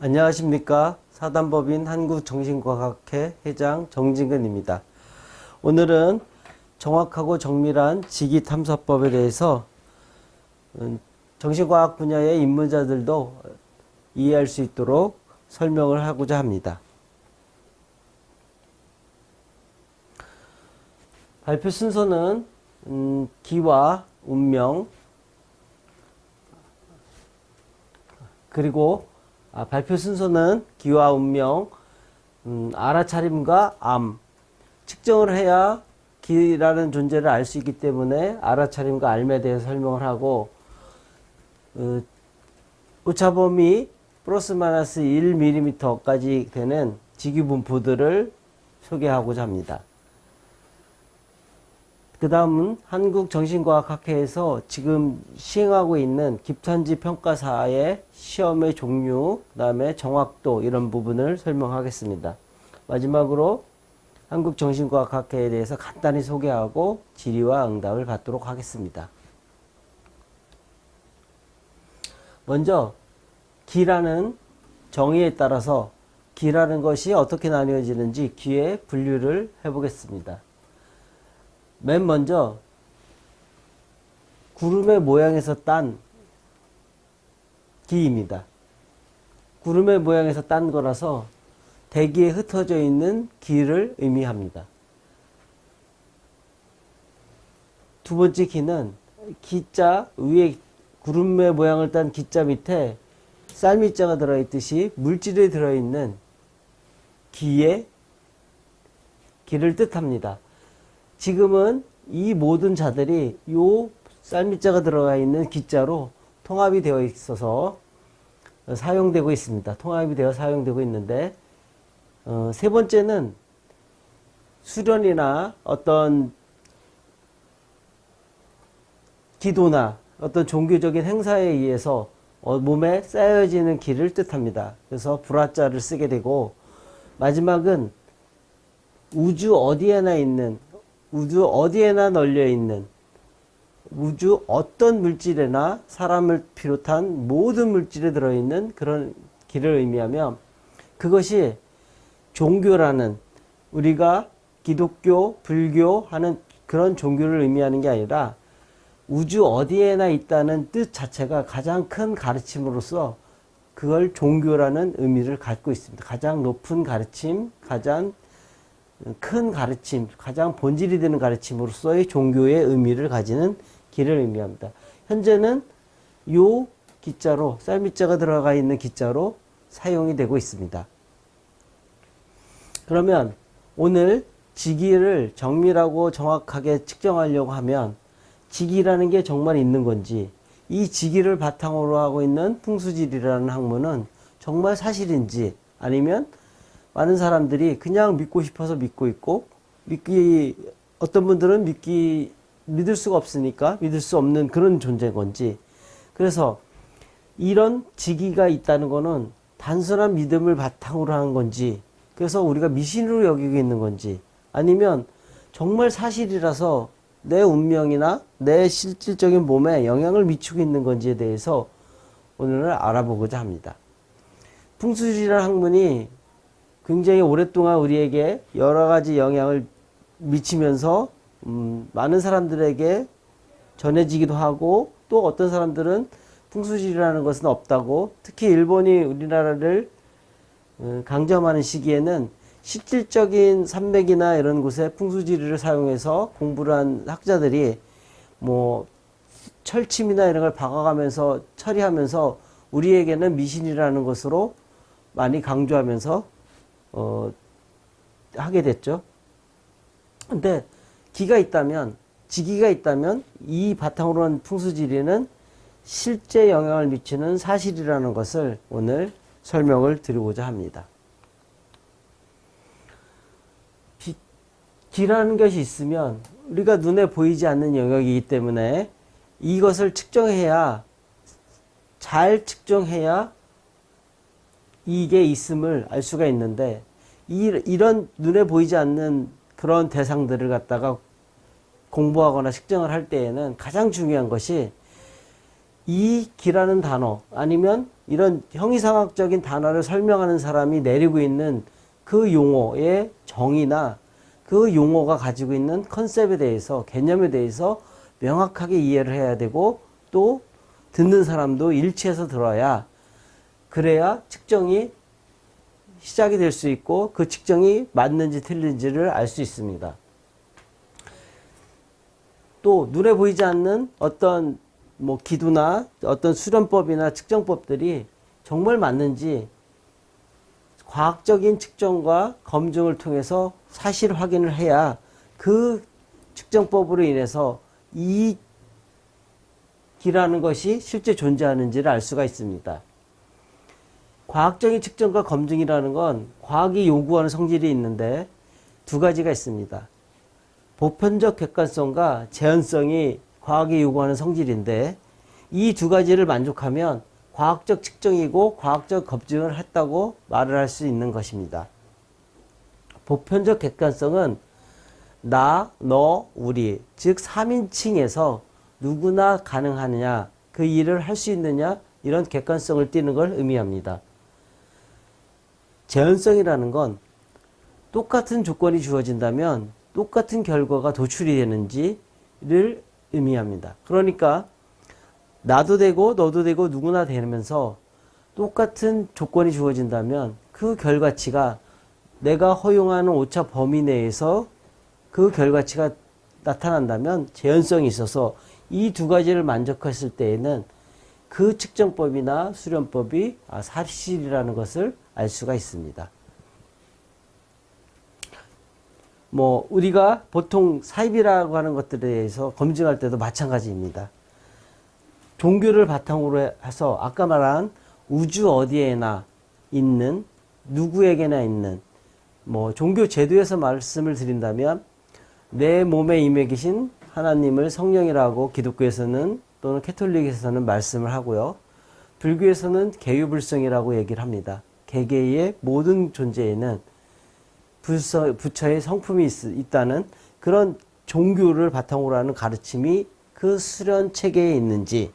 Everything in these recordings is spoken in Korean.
안녕하십니까. 사단법인 한국정신과학회 회장 정진근입니다. 오늘은 정확하고 정밀한 직위탐사법에 대해서 정신과학 분야의 입문자들도 이해할 수 있도록 설명을 하고자 합니다. 발표 순서는 기와 운명, 그리고 발표 순서는 기와 운명, 알아차림과 암. 측정을 해야 기라는 존재를 알 수 있기 때문에 알아차림과 암에 대해서 설명을 하고, 오차범위 플러스 마이너스 1mm까지 되는 직위 분포들을 소개하고자 합니다. 그 다음은 한국정신과학학회에서 지금 시행하고 있는 깁탄지 평가사의 시험의 종류, 그 다음에 정확도 이런 부분을 설명하겠습니다. 마지막으로 한국정신과학학회에 대해서 간단히 소개하고 질의와 응답을 받도록 하겠습니다. 먼저 기라는 정의에 따라서 기라는 것이 어떻게 나뉘어지는지 기의 분류를 해보겠습니다. 맨 먼저 구름의 모양에서 딴 기입니다. 구름의 모양에서 딴 거라서 대기에 흩어져 있는 기를 의미합니다. 두 번째 기는 기자 위에 구름의 모양을 딴 기자 밑에 쌀미자가 들어있듯이 물질이 들어있는 기의 기를 뜻합니다. 지금은 이 모든 자들이 요 쌀미자가 들어가 있는 기자로 통합이 되어 있어서 사용되고 있습니다. 통합이 되어 사용되고 있는데, 세 번째는 수련이나 어떤 기도나 어떤 종교적인 행사에 의해서 몸에 쌓여지는 기를 뜻합니다. 그래서 불화자를 쓰게 되고, 마지막은 우주 어디에나 있는, 우주 어디에나 널려 있는, 우주 어떤 물질에나 사람을 비롯한 모든 물질에 들어있는 그런 기를 의미하며, 그것이 종교라는, 우리가 기독교, 불교 하는 그런 종교를 의미하는 게 아니라 우주 어디에나 있다는 뜻 자체가 가장 큰 가르침으로서 그걸 종교라는 의미를 갖고 있습니다. 가장 높은 가르침, 가장 큰 가르침, 가장 본질이 되는 가르침으로서의 종교의 의미를 가지는 기를 의미합니다. 현재는 요 기자로, 쌀미자가 들어가 있는 기자로 사용이 되고 있습니다. 그러면 오늘 직위를 정밀하고 정확하게 측정하려고 하면 직위라는 게 정말 있는 건지, 이 직위를 바탕으로 하고 있는 풍수지리라는 학문은 정말 사실인지, 아니면 많은 사람들이 그냥 믿고 싶어서 믿고 있고, 어떤 분들은 믿을 수가 없으니까 믿을 수 없는 그런 존재인 건지. 그래서 이런 직위가 있다는 거는 단순한 믿음을 바탕으로 한 건지, 그래서 우리가 미신으로 여기고 있는 건지, 아니면 정말 사실이라서 내 운명이나 내 실질적인 몸에 영향을 미치고 있는 건지에 대해서 오늘 알아보고자 합니다. 풍수지리라는 학문이 굉장히 오랫동안 우리에게 여러 가지 영향을 미치면서 많은 사람들에게 전해지기도 하고, 또 어떤 사람들은 풍수지리라는 것은 없다고, 특히 일본이 우리나라를 강점하는 시기에는 실질적인 산맥이나 이런 곳에 풍수지리를 사용해서 공부를 한 학자들이 뭐 철침이나 이런 걸 박아가면서 처리하면서 우리에게는 미신이라는 것으로 많이 강조하면서 하게 됐죠. 근데 기가 있다면, 직위가 있다면 이 바탕으로 한 풍수지리는 실제 영향을 미치는 사실이라는 것을 오늘 설명을 드리고자 합니다. 기라는 것이 있으면 우리가 눈에 보이지 않는 영역이기 때문에 이것을 측정해야, 잘 측정해야 이게 있음을 알 수가 있는데, 이런 눈에 보이지 않는 그런 대상들을 갖다가 공부하거나 측정을 할 때에는 가장 중요한 것이 이 기라는 단어 아니면 이런 형이상학적인 단어를 설명하는 사람이 내리고 있는 그 용어의 정의나 그 용어가 가지고 있는 컨셉에 대해서, 개념에 대해서 명확하게 이해를 해야 되고, 또 듣는 사람도 일치해서 들어야, 그래야 측정이 시작이 될 수 있고 그 측정이 맞는지 틀린지를 알 수 있습니다. 또 눈에 보이지 않는 어떤 뭐 기두나 어떤 수련법이나 측정법들이 정말 맞는지 과학적인 측정과 검증을 통해서 사실 확인을 해야 그 측정법으로 인해서 이 기라는 것이 실제 존재하는지를 알 수가 있습니다. 과학적인 측정과 검증이라는 건 과학이 요구하는 성질이 있는데 두 가지가 있습니다. 보편적 객관성과 제한성이 과학이 요구하는 성질인데, 이 두 가지를 만족하면 과학적 측정이고 과학적 검증을 했다고 말을 할 수 있는 것입니다. 보편적 객관성은 나, 너, 우리, 즉 3인칭에서 누구나 가능하느냐, 그 일을 할 수 있느냐, 이런 객관성을 띠는 걸 의미합니다. 제한성이라는 건 똑같은 조건이 주어진다면 똑같은 결과가 도출이 되는지를 의미합니다. 그러니까 나도 되고 너도 되고 누구나 되면서 똑같은 조건이 주어진다면 그 결과치가 내가 허용하는 오차 범위 내에서 그 결과치가 나타난다면 제한성이 있어서 이 두 가지를 만족했을 때에는 그 측정법이나 수련법이 사실이라는 것을 알 수가 있습니다. 뭐 우리가 보통 사입이라고 하는 것들에 대해서 검증할 때도 마찬가지입니다. 종교를 바탕으로 해서 아까 말한 우주 어디에나 있는, 누구에게나 있는, 뭐 종교 제도에서 말씀을 드린다면 내 몸에 임해 계신 하나님을 성령이라고 기독교에서는 또는 캐톨릭에서는 말씀을 하고요. 불교에서는 개유불성이라고 얘기를 합니다. 개개의 모든 존재에는 부처의 성품이 있다는 그런 종교를 바탕으로 하는 가르침이 그 수련 체계에 있는지,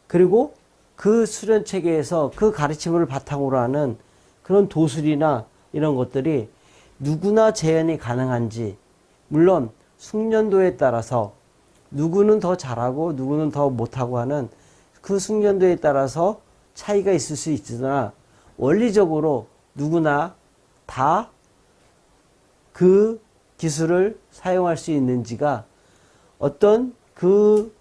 그리고 그 수련 체계에서 그 가르침을 바탕으로 하는 그런 도술이나 이런 것들이 누구나 재현이 가능한지, 물론 숙련도에 따라서 누구는 더 잘하고 누구는 더 못하고 하는 그 숙련도에 따라서 차이가 있을 수 있으나 원리적으로 누구나 다 그 기술을 사용할 수 있는지가 어떤 그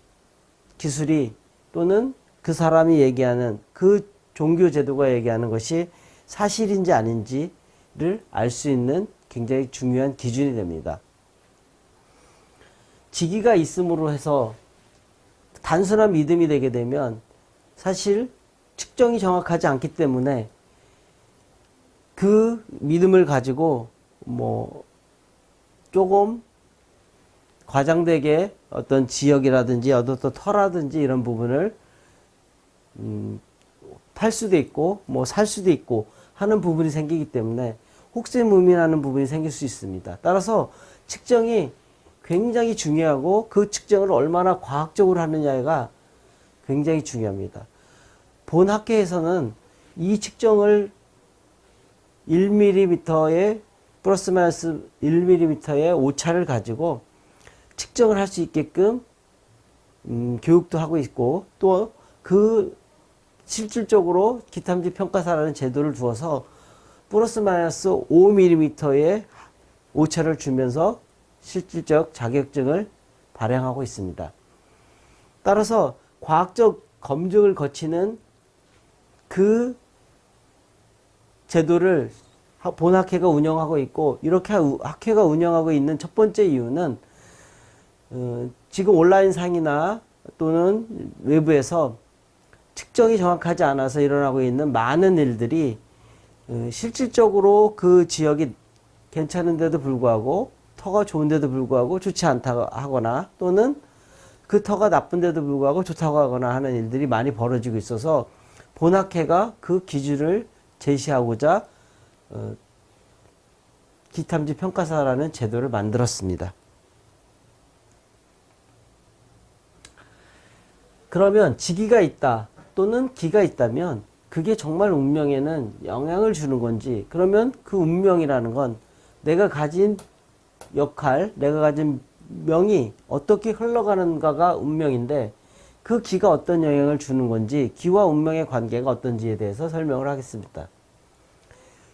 기술이 또는 그 사람이 얘기하는 그 종교 제도가 얘기하는 것이 사실인지 아닌지를 알 수 있는 굉장히 중요한 기준이 됩니다. 직위가 있음으로 해서 단순한 믿음이 되게 되면 사실 측정이 정확하지 않기 때문에 그 믿음을 가지고 뭐 조금 과장되게 어떤 지역이라든지 어떤 터라든지 이런 부분을 팔 수도 있고 뭐 살 수도 있고 하는 부분이 생기기 때문에 혹세무민하는 부분이 생길 수 있습니다. 따라서 측정이 굉장히 중요하고 그 측정을 얼마나 과학적으로 하느냐가 굉장히 중요합니다. 본 학회에서는 이 측정을 1mm의 플러스 마이너스 1mm의 오차를 가지고 측정을 할 수 있게끔 교육도 하고 있고, 또 그 실질적으로 기탐지 평가사라는 제도를 두어서 플러스 마이너스 5mm의 오차를 주면서 실질적 자격증을 발행하고 있습니다. 따라서 과학적 검증을 거치는 그 제도를 본학회가 운영하고 있고, 이렇게 학회가 운영하고 있는 첫 번째 이유는 지금 온라인상이나 또는 외부에서 측정이 정확하지 않아서 일어나고 있는 많은 일들이 실질적으로 그 지역이 괜찮은데도 불구하고, 터가 좋은데도 불구하고 좋지 않다고 하거나, 또는 그 터가 나쁜데도 불구하고 좋다고 하거나 하는 일들이 많이 벌어지고 있어서 본학회가 그 기준을 제시하고자 기탐지 평가사라는 제도를 만들었습니다. 그러면 지기가 있다 또는 기가 있다면 그게 정말 운명에는 영향을 주는 건지, 그러면 그 운명이라는 건 내가 가진 역할, 내가 가진 명이 어떻게 흘러가는가가 운명인데, 그 기가 어떤 영향을 주는 건지, 기와 운명의 관계가 어떤지에 대해서 설명을 하겠습니다.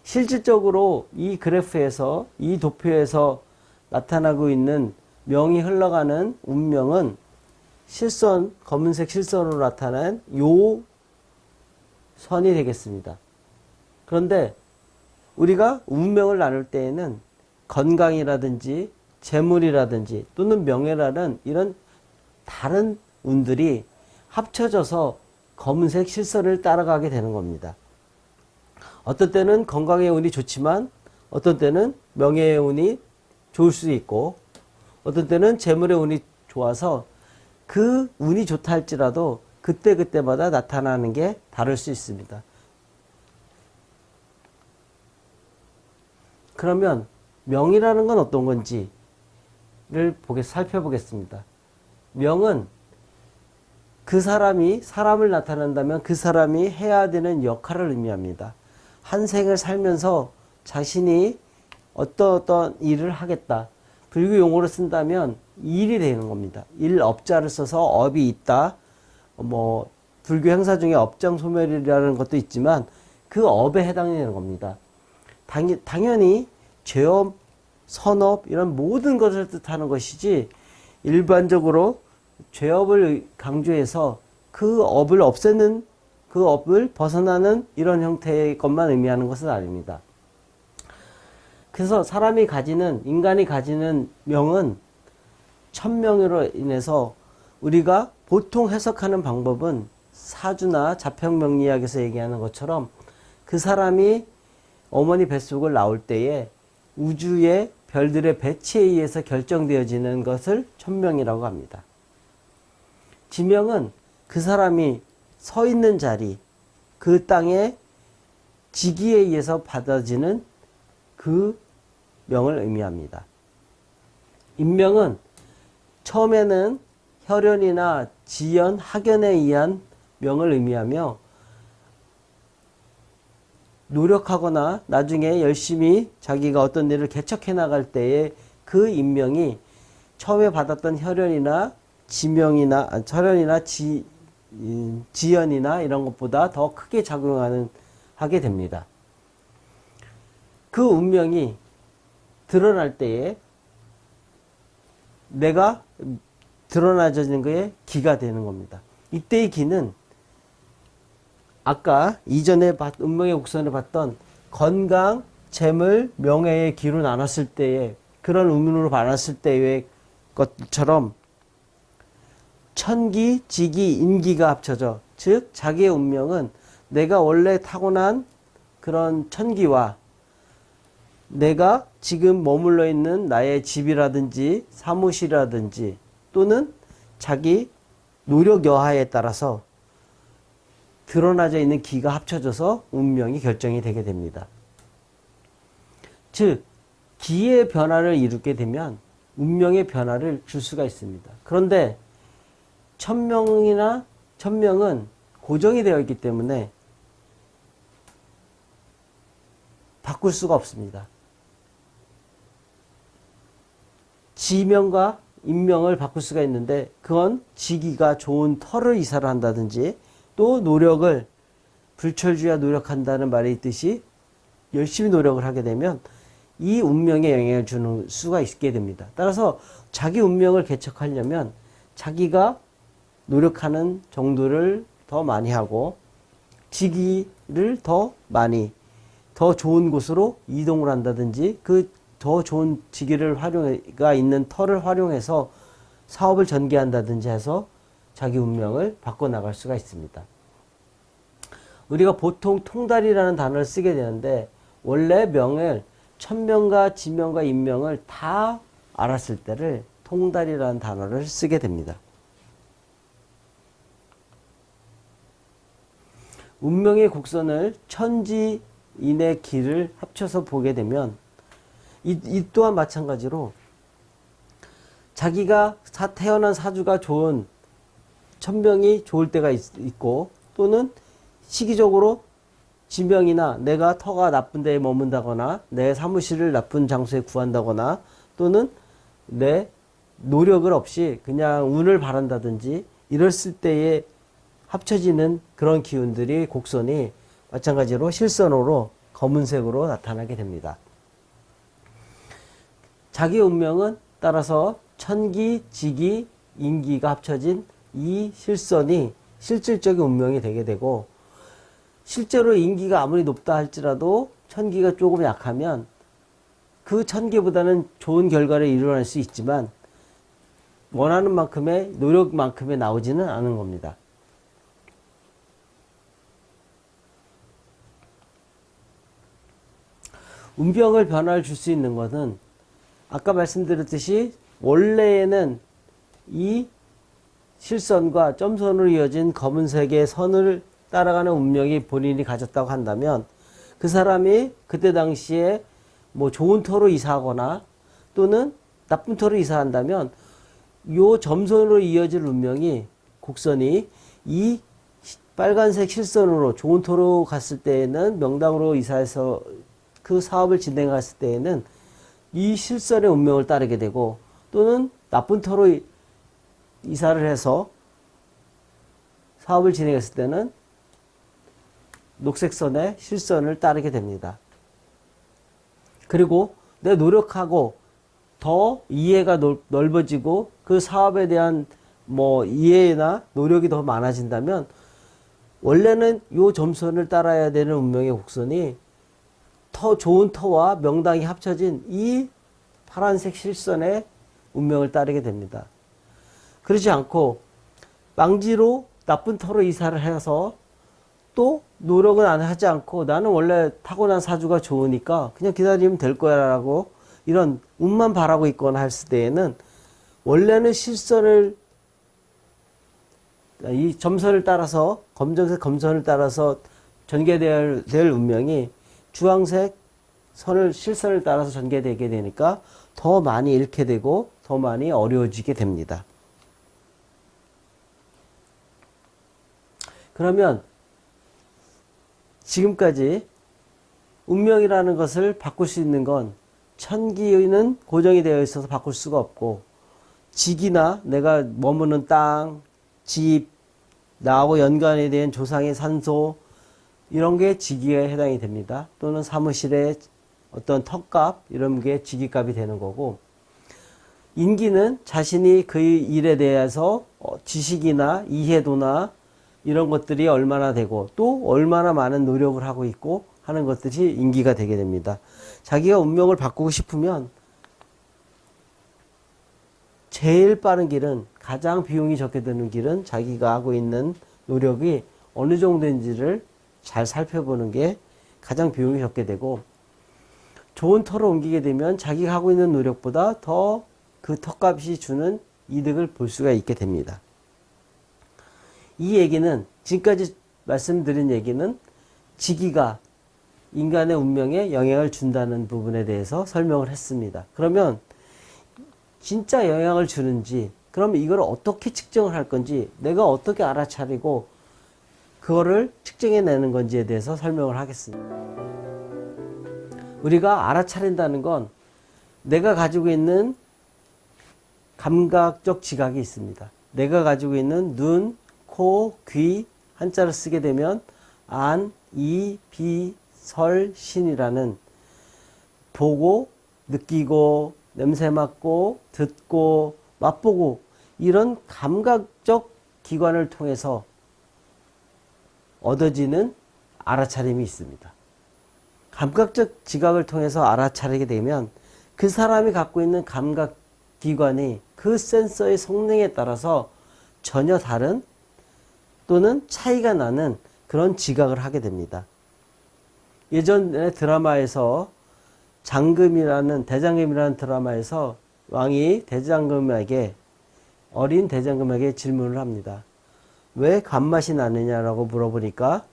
실질적으로 이 그래프에서, 이 도표에서 나타나고 있는 명이 흘러가는 운명은 실선, 검은색 실선으로 나타난 요 선이 되겠습니다. 그런데 우리가 운명을 나눌 때에는 건강이라든지 재물이라든지 또는 명예라는 이런 다른 운들이 합쳐져서 검은색 실선을 따라가게 되는 겁니다. 어떤 때는 건강의 운이 좋지만 어떤 때는 명예의 운이 좋을 수 있고, 어떤 때는 재물의 운이 좋아서 그 운이 좋다 할지라도 그때그때마다 나타나는 게 다를 수 있습니다. 그러면 명이라는 건 어떤 건지를 살펴보겠습니다. 명은 그 사람이 사람을 나타낸다면 그 사람이 해야 되는 역할을 의미합니다. 한 생을 살면서 자신이 어떤 일을 하겠다. 불교 용어로 쓴다면 일이 되는 겁니다. 일업자를 써서 업이 있다. 불교 행사 중에 업장소멸이라는 것도 있지만 그 업에 해당되는 겁니다. 당연히 죄업, 선업 이런 모든 것을 뜻하는 것이지, 일반적으로 죄업을 강조해서 그 업을 없애는, 그 업을 벗어나는 이런 형태의 것만 의미하는 것은 아닙니다. 그래서 인간이 가지는 명은 천명으로 인해서 우리가 보통 해석하는 방법은 사주나 자평명리학에서 얘기하는 것처럼 그 사람이 어머니 뱃속을 나올 때에 우주의 별들의 배치에 의해서 결정되어지는 것을 천명이라고 합니다. 지명은 그 사람이 서 있는 자리, 그 땅의 지기에 의해서 받아지는 그 명을 의미합니다. 인명은 처음에는 혈연이나 지연, 학연에 의한 명을 의미하며, 노력하거나 나중에 열심히 자기가 어떤 일을 개척해 나갈 때에 그 인명이 처음에 받았던 혈연이나 지연이나 이런 것보다 더 크게 하게 됩니다. 그 운명이 드러날 때에 내가 드러나지는 것에 기가 되는 겁니다. 이때의 기는 아까 이전에 운명의 곡선을 봤던 건강, 재물, 명예의 기로 나눴을 때에, 그런 운으로 나눴을 때의 것처럼 천기, 지기, 인기가 합쳐져, 즉 자기의 운명은 내가 원래 타고난 그런 천기와 내가 지금 머물러 있는 나의 집이라든지 사무실이라든지 또는 자기 노력 여하에 따라서 드러나져 있는 기가 합쳐져서 운명이 결정이 되게 됩니다. 즉 기의 변화를 이루게 되면 운명의 변화를 줄 수가 있습니다. 그런데 천명은 고정이 되어 있기 때문에 바꿀 수가 없습니다. 지명과 인명을 바꿀 수가 있는데, 그건 지기가 좋은 터를 이사를 한다든지, 또 노력을, 불철주야 노력한다는 말이 있듯이 열심히 노력을 하게 되면 이 운명에 영향을 주는 수가 있게 됩니다. 따라서 자기 운명을 개척하려면 자기가 노력하는 정도를 더 많이 하고 지기를 더 좋은 곳으로 이동을 한다든지, 그 더 좋은 지기가 있는 터를 활용해서 사업을 전개한다든지 해서 자기 운명을 바꿔나갈 수가 있습니다. 우리가 보통 통달이라는 단어를 쓰게 되는데, 원래 명을 천명과 지명과 인명을 다 알았을 때를 통달이라는 단어를 쓰게 됩니다. 운명의 곡선을 천지인의 길을 합쳐서 보게 되면 이 또한 마찬가지로 자기가 태어난 사주가 좋은 천명이 좋을 때가 있고 또는 시기적으로 지명이나 내가 터가 나쁜 데에 머문다거나 내 사무실을 나쁜 장소에 구한다거나 또는 내 노력을 없이 그냥 운을 바란다든지 이랬을 때에 합쳐지는 그런 기운들이 곡선이 마찬가지로 실선으로 검은색으로 나타나게 됩니다. 자기 운명은 따라서 천기, 지기, 인기가 합쳐진 이 실선이 실질적인 운명이 되게 되고 실제로 인기가 아무리 높다 할지라도 천기가 조금 약하면 그 천기보다는 좋은 결과를 이뤄낼 수 있지만 원하는 만큼의 노력만큼의 나오지는 않은 겁니다. 운병을 변화를 줄 수 있는 것은 아까 말씀드렸듯이 원래에는 이 실선과 점선으로 이어진 검은색의 선을 따라가는 운명이 본인이 가졌다고 한다면 그 사람이 그때 당시에 뭐 좋은 터로 이사하거나 또는 나쁜 터로 이사한다면 요 점선으로 이어질 운명이 곡선이 이 빨간색 실선으로 좋은 터로 갔을 때에는 명당으로 이사해서 그 사업을 진행했을 때에는 이 실선의 운명을 따르게 되고 또는 나쁜 터로 이사를 해서 사업을 진행했을 때는 녹색선의 실선을 따르게 됩니다. 그리고 내 노력하고 더 이해가 넓어지고 그 사업에 대한 뭐 이해나 노력이 더 많아진다면 원래는 요 점선을 따라야 되는 운명의 곡선이 더 좋은 터와 명당이 합쳐진 이 파란색 실선의 운명을 따르게 됩니다. 그렇지 않고 망지로 나쁜 터로 이사를 해서 또 노력은 안 하지 않고 나는 원래 타고난 사주가 좋으니까 그냥 기다리면 될 거야 라고 이런 운만 바라고 있거나 했을 때에는 원래는 실선을 이 점선을 따라서 검정색 검선을 따라서 전개될 운명이 주황색 선을 실선을 따라서 전개되게 되니까 더 많이 잃게 되고 더 많이 어려워지게 됩니다. 그러면 지금까지 운명이라는 것을 바꿀 수 있는 건 천기는 고정이 되어 있어서 바꿀 수가 없고 직이나 내가 머무는 땅, 집, 나하고 연관에 대한 조상의 산소 이런 게 직위에 해당이 됩니다. 또는 사무실의 어떤 턱값 이런 게 직위값이 되는 거고 인기는 자신이 그 일에 대해서 지식이나 이해도나 이런 것들이 얼마나 되고 또 얼마나 많은 노력을 하고 있고 하는 것들이 인기가 되게 됩니다. 자기가 운명을 바꾸고 싶으면 제일 빠른 길은 가장 비용이 적게 드는 길은 자기가 하고 있는 노력이 어느 정도인지를 잘 살펴보는 게 가장 비용이 적게 되고 좋은 터로 옮기게 되면 자기가 하고 있는 노력보다 더 그 턱값이 주는 이득을 볼 수가 있게 됩니다. 이 얘기는 지금까지 말씀드린 얘기는 직위가 인간의 운명에 영향을 준다는 부분에 대해서 설명을 했습니다. 그러면 진짜 영향을 주는지 그러면 이걸 어떻게 측정을 할 건지 내가 어떻게 알아차리고 그거를 측정해내는 건지에 대해서 설명을 하겠습니다. 우리가 알아차린다는 건 내가 가지고 있는 감각적 지각이 있습니다. 내가 가지고 있는 눈, 코, 귀 한자를 쓰게 되면 안, 이, 비, 설, 신이라는 보고, 느끼고, 냄새 맡고, 듣고, 맛보고 이런 감각적 기관을 통해서 얻어지는 알아차림이 있습니다. 감각적 지각을 통해서 알아차리게 되면 그 사람이 갖고 있는 감각 기관이 그 센서의 성능에 따라서 전혀 다른 또는 차이가 나는 그런 지각을 하게 됩니다. 예전에 드라마에서 대장금이라는 드라마에서 왕이 어린 대장금에게 질문을 합니다. 왜 간맛이 나느냐라고 물어보니까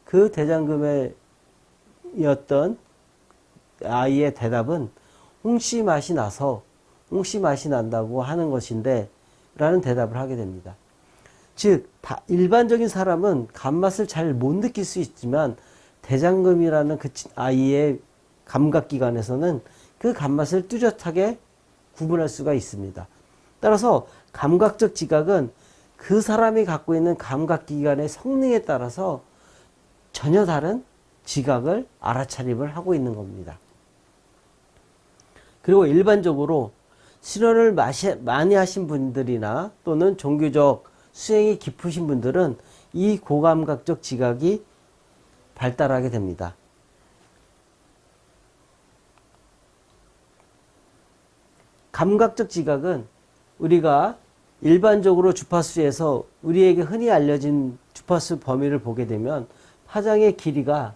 그 대장금이었던 아이의 대답은 홍시 맛이 난다고 하는 것인데 라는 대답을 하게 됩니다. 즉 일반적인 사람은 감맛을 잘 못 느낄 수 있지만 대장금이라는 그 아이의 감각기관에서는 그 감맛을 뚜렷하게 구분할 수가 있습니다. 따라서 감각적 지각은 그 사람이 갖고 있는 감각기관의 성능에 따라서 전혀 다른 지각을 알아차림을 하고 있는 겁니다. 그리고 일반적으로 실현을 많이 하신 분들이나 또는 종교적 수행이 깊으신 분들은 이 고감각적 지각이 발달하게 됩니다. 감각적 지각은 우리가 일반적으로 주파수에서 우리에게 흔히 알려진 주파수 범위를 보게 되면 파장의 길이가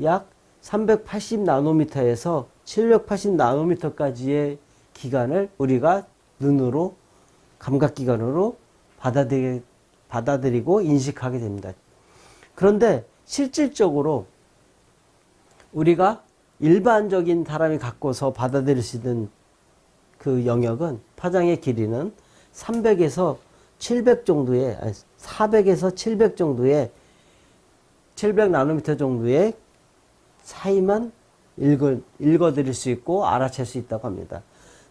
약 380나노미터에서 780나노미터까지의 기간을 우리가 눈으로 감각기관으로 받아들이고 인식하게 됩니다. 그런데 실질적으로 우리가 일반적인 사람이 갖고서 받아들일 수 있는 그 영역은 파장의 길이는 300에서 700 정도의 400에서 700 정도의 700나노미터 정도의 사이만 읽어드릴 수 있고 알아챌 수 있다고 합니다.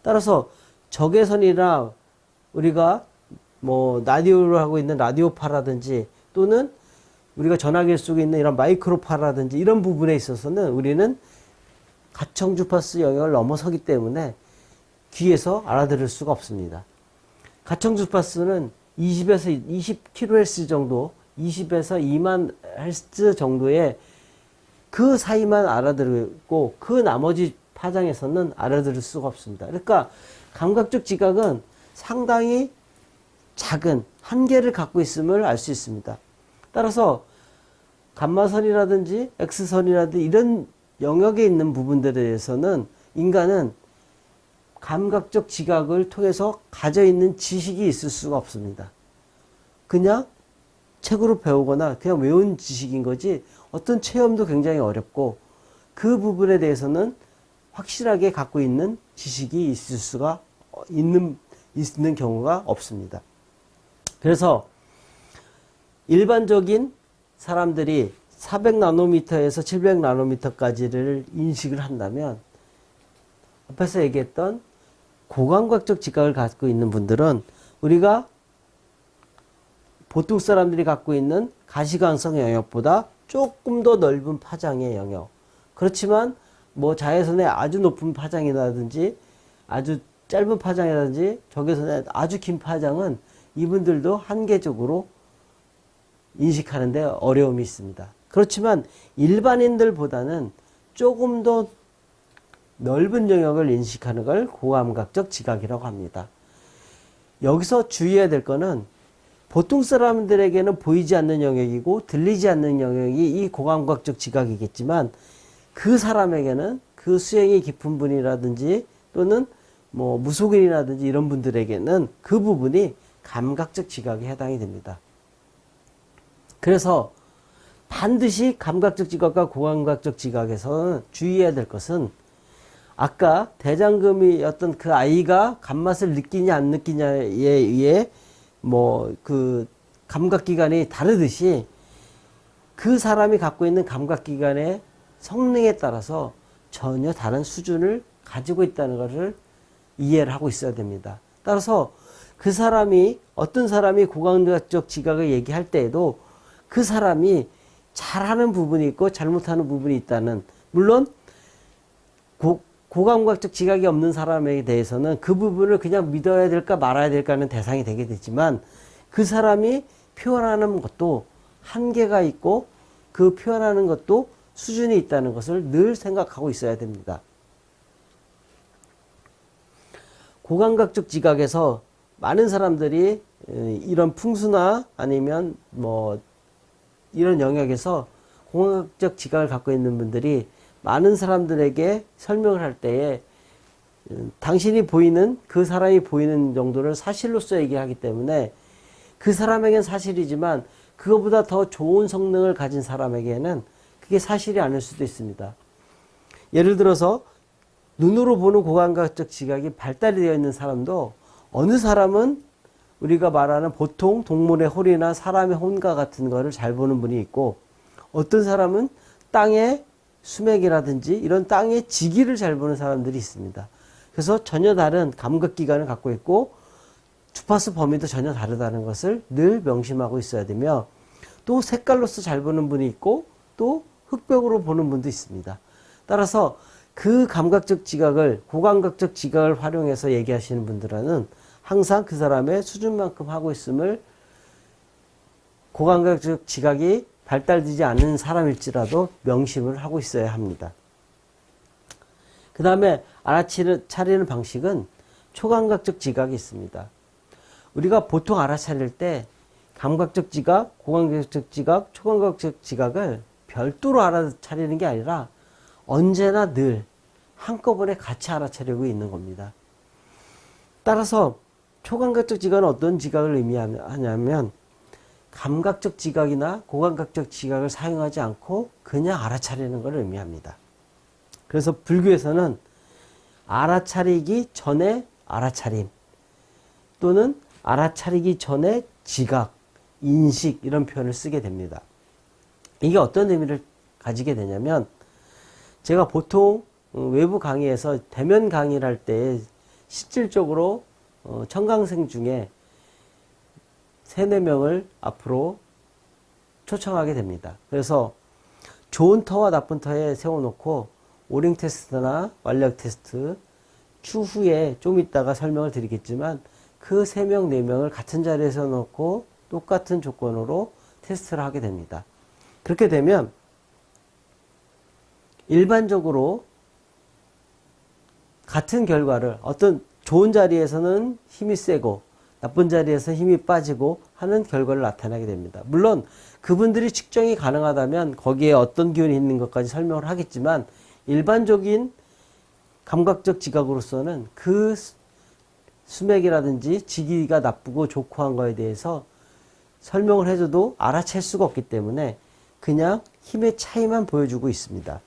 따라서 적외선이나 우리가 뭐 라디오를 하고 있는 라디오파라든지 또는 우리가 전화기를 쓰고 있는 이런 마이크로파라든지 이런 부분에 있어서는 우리는 가청주파수 영역을 넘어서기 때문에 귀에서 알아들을 수가 없습니다. 가청주파수는 20에서 20kHz 정도, 20에서 2만 Hz 정도의 그 사이만 알아들고 그 나머지 파장에서는 알아들을 수가 없습니다. 그러니까 감각적 지각은 상당히 작은 한계를 갖고 있음을 알 수 있습니다. 따라서 감마선이라든지 X선이라든지 이런 영역에 있는 부분들에 대해서는 인간은 감각적 지각을 통해서 가져있는 지식이 있을 수가 없습니다. 그냥 책으로 배우거나 그냥 외운 지식인 거지 어떤 체험도 굉장히 어렵고 그 부분에 대해서는 확실하게 갖고 있는 지식이 있을 수가 있는 경우가 없습니다. 그래서 일반적인 사람들이 400나노미터에서 700나노미터까지를 인식을 한다면 앞에서 얘기했던 고감각적 지각을 갖고 있는 분들은 우리가 보통 사람들이 갖고 있는 가시광선 영역보다 조금 더 넓은 파장의 영역. 그렇지만 뭐 자외선의 아주 높은 파장이라든지 아주 짧은 파장이라든지 적외선의 아주 긴 파장은 이분들도 한계적으로 인식하는데 어려움이 있습니다. 그렇지만 일반인들보다는 조금 더 넓은 영역을 인식하는 걸 고감각적 지각이라고 합니다. 여기서 주의해야 될 거는 보통 사람들에게는 보이지 않는 영역이고 들리지 않는 영역이 이 고감각적 지각이겠지만 그 사람에게는 그 수행이 깊은 분이라든지 또는 뭐 무속인이라든지 이런 분들에게는 그 부분이 감각적 지각에 해당이 됩니다. 그래서 반드시 감각적 지각과 고감각적 지각에서는 주의해야 될 것은 아까 대장금이었던 그 아이가 감맛을 느끼냐 안 느끼냐에 의해 뭐 그 감각기관이 다르듯이 그 사람이 갖고 있는 감각기관의 성능에 따라서 전혀 다른 수준을 가지고 있다는 것을 이해를 하고 있어야 됩니다. 따라서 그 사람이 어떤 사람이 고감각적 지각을 얘기할 때에도 그 사람이 잘하는 부분이 있고 잘못하는 부분이 있다는, 물론 고감각적 지각이 없는 사람에 대해서는 그 부분을 그냥 믿어야 될까 말아야 될까는 대상이 되게 되지만 그 사람이 표현하는 것도 한계가 있고 그 표현하는 것도 수준이 있다는 것을 늘 생각하고 있어야 됩니다. 고감각적 지각에서 많은 사람들이 이런 풍수나 아니면 뭐 이런 영역에서 고감각적 지각을 갖고 있는 분들이 많은 사람들에게 설명을 할 때에 당신이 보이는 그 사람이 보이는 정도를 사실로서 얘기하기 때문에 그 사람에게는 사실이지만 그거보다 더 좋은 성능을 가진 사람에게는 그게 사실이 아닐 수도 있습니다. 예를 들어서 눈으로 보는 고감각적 지각이 발달이 되어 있는 사람도 어느 사람은 우리가 말하는 보통 동물의 홀이나 사람의 혼과 같은 거를 잘 보는 분이 있고, 어떤 사람은 땅의 수맥이라든지 이런 땅의 지기를 잘 보는 사람들이 있습니다. 그래서 전혀 다른 감각기관을 갖고 있고 주파수 범위도 전혀 다르다는 것을 늘 명심하고 있어야 되며, 또 색깔로서 잘 보는 분이 있고 또 흑백으로 보는 분도 있습니다. 따라서 그 감각적 지각을, 고감각적 지각을 활용해서 얘기하시는 분들은 항상 그 사람의 수준만큼 하고 있음을, 고감각적 지각이 발달되지 않는 사람일지라도 명심을 하고 있어야 합니다. 그 다음에 알아차리는 방식은 초감각적 지각이 있습니다. 우리가 보통 알아차릴 때 감각적 지각, 고감각적 지각, 초감각적 지각을 별도로 알아차리는 게 아니라 언제나 늘 한꺼번에 같이 알아차리고 있는 겁니다. 따라서 초감각적 지각은 어떤 지각을 의미하냐면 감각적 지각이나 고감각적 지각을 사용하지 않고 그냥 알아차리는 것을 의미합니다. 그래서 불교에서는 알아차리기 전에 알아차림, 또는 알아차리기 전에 지각, 인식, 이런 표현을 쓰게 됩니다. 이게 어떤 의미를 가지게 되냐면, 제가 보통 외부 강의에서 대면 강의를 할 때 실질적으로 청강생 중에 3, 4명을 앞으로 초청하게 됩니다. 그래서 좋은 터와 나쁜 터에 세워놓고 오링 테스트나 완력 테스트 추후에 좀 이따가 설명을 드리겠지만, 그 3명, 4명을 같은 자리에서 놓고 똑같은 조건으로 테스트를 하게 됩니다. 그렇게 되면 일반적으로 같은 결과를, 어떤 좋은 자리에서는 힘이 세고 나쁜 자리에서 힘이 빠지고 하는 결과를 나타내게 됩니다. 물론 그분들이 측정이 가능하다면 거기에 어떤 기운이 있는 것까지 설명을 하겠지만, 일반적인 감각적 지각으로서는 그 수맥이라든지 지기가 나쁘고 좋고 한 거에 대해서 설명을 해줘도 알아챌 수가 없기 때문에 그냥 힘의 차이만 보여주고 있습니다.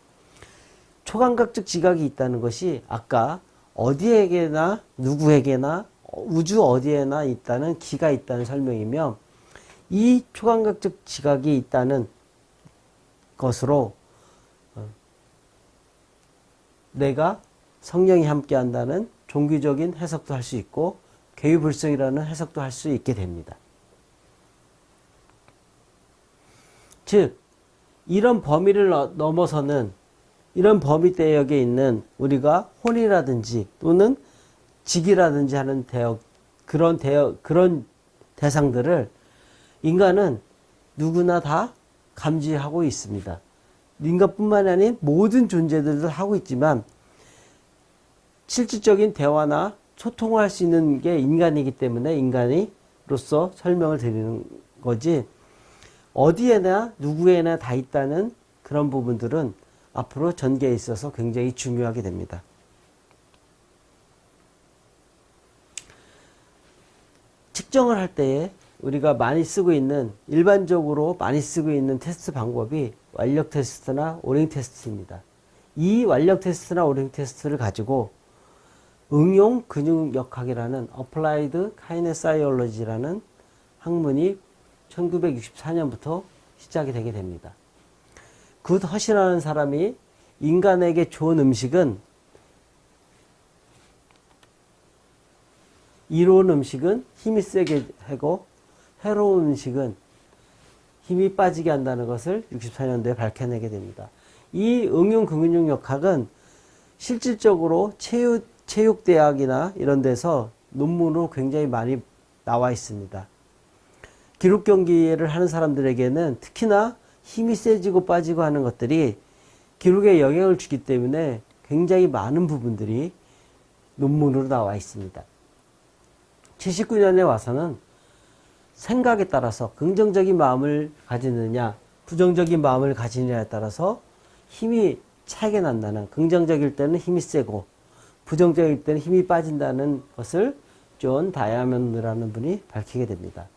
초감각적 지각이 있다는 것이 아까 어디에게나 누구에게나 우주 어디에나 있다는 기가 있다는 설명이며, 이 초감각적 지각이 있다는 것으로 내가 성령이 함께 한다는 종교적인 해석도 할 수 있고 괴유불성이라는 해석도 할 수 있게 됩니다. 즉 이런 범위를 넘어서는, 이런 범위 대역에 있는 우리가 혼이라든지 또는 직이라든지 하는 그런 대상들을 인간은 누구나 다 감지하고 있습니다. 인간뿐만이 아닌 모든 존재들도 하고 있지만, 실질적인 대화나 소통을 할 수 있는 게 인간이기 때문에 인간으로서 설명을 드리는 거지, 어디에나 누구에나 다 있다는 그런 부분들은 앞으로 전개에 있어서 굉장히 중요하게 됩니다. 측정을 할 때에 우리가 많이 쓰고 있는, 일반적으로 많이 쓰고 있는 테스트 방법이 완력 테스트나 오링 테스트입니다. 이 완력 테스트나 오링 테스트를 가지고 응용 근육역학이라는 Applied Kinesiology라는 학문이 1964년부터 시작이 되게 됩니다. 굿 허시라는 사람이 인간에게 좋은 음식은, 이로운 음식은 힘이 세게 하고 해로운 음식은 힘이 빠지게 한다는 것을 64년도에 밝혀내게 됩니다. 이 응용 근육역학은 실질적으로 체육대학이나 이런 데서 논문으로 굉장히 많이 나와 있습니다. 기록 경기를 하는 사람들에게는 특히나 힘이 세지고 빠지고 하는 것들이 기록에 영향을 주기 때문에 굉장히 많은 부분들이 논문으로 나와 있습니다. 79년에 와서는 생각에 따라서 긍정적인 마음을 가지느냐 부정적인 마음을 가지느냐에 따라서 힘이 차이가 난다는, 긍정적일 때는 힘이 세고 부정적일 때는 힘이 빠진다는 것을 존 다이아몬드라는 분이 밝히게 됩니다.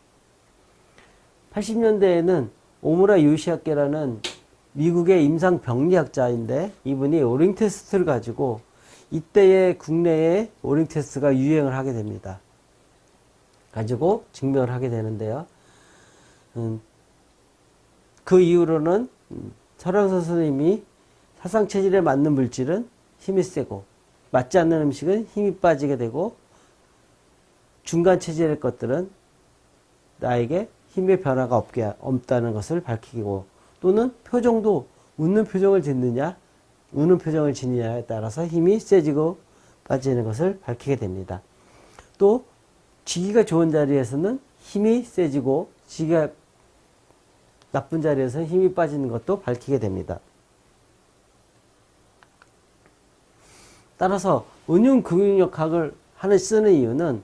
80년대에는 오무라 요시아케라는 미국의 임상 병리학자인데, 이분이 오링 테스트를 가지고 이때의 국내에 오링 테스트가 유행을 하게 됩니다. 가지고 증명을 하게 되는데요. 그 이후로는 설왕서 선생님이 사상체질에 맞는 물질은 힘이 세고 맞지 않는 음식은 힘이 빠지게 되고 중간 체질의 것들은 나에게 힘의 변화가 없다는 것을 밝히고 또는 표정도 웃는 표정을 짓느냐 우는 표정을 짓느냐에 따라서 힘이 세지고 빠지는 것을 밝히게 됩니다. 또 지기가 좋은 자리에서는 힘이 세지고 지기가 나쁜 자리에서는 힘이 빠지는 것도 밝히게 됩니다. 따라서 은융근육역학을 쓰는 이유는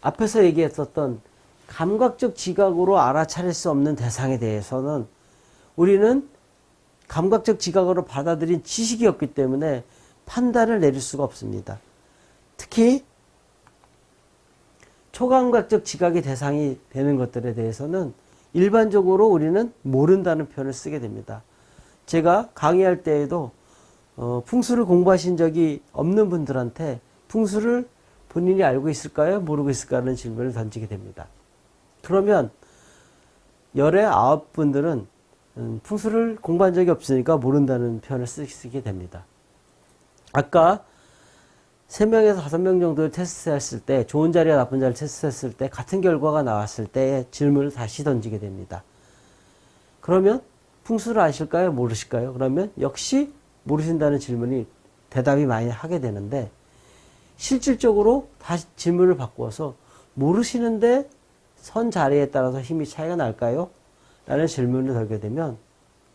앞에서 얘기했었던 감각적 지각으로 알아차릴 수 없는 대상에 대해서는 우리는 감각적 지각으로 받아들인 지식이 없기 때문에 판단을 내릴 수가 없습니다. 특히 초감각적 지각의 대상이 되는 것들에 대해서는 일반적으로 우리는 모른다는 표현을 쓰게 됩니다. 제가 강의할 때에도 풍수를 공부하신 적이 없는 분들한테 풍수를 본인이 알고 있을까요? 모르고 있을까요? 하는 질문을 던지게 됩니다. 그러면 열의 9분들은 풍수를 공부한 적이 없으니까 모른다는 표현을 쓰게 됩니다. 아까 3명에서 5명 정도를 테스트했을 때 좋은 자리와 나쁜 자리를 테스트했을 때 같은 결과가 나왔을 때 질문을 다시 던지게 됩니다. 그러면 풍수를 아실까요? 모르실까요? 그러면 역시 모르신다는 질문이 대답이 많이 하게 되는데 실질적으로 다시 질문을 바꾸어서 모르시는데 선 자리에 따라서 힘이 차이가 날까요? 라는 질문을 걸게 되면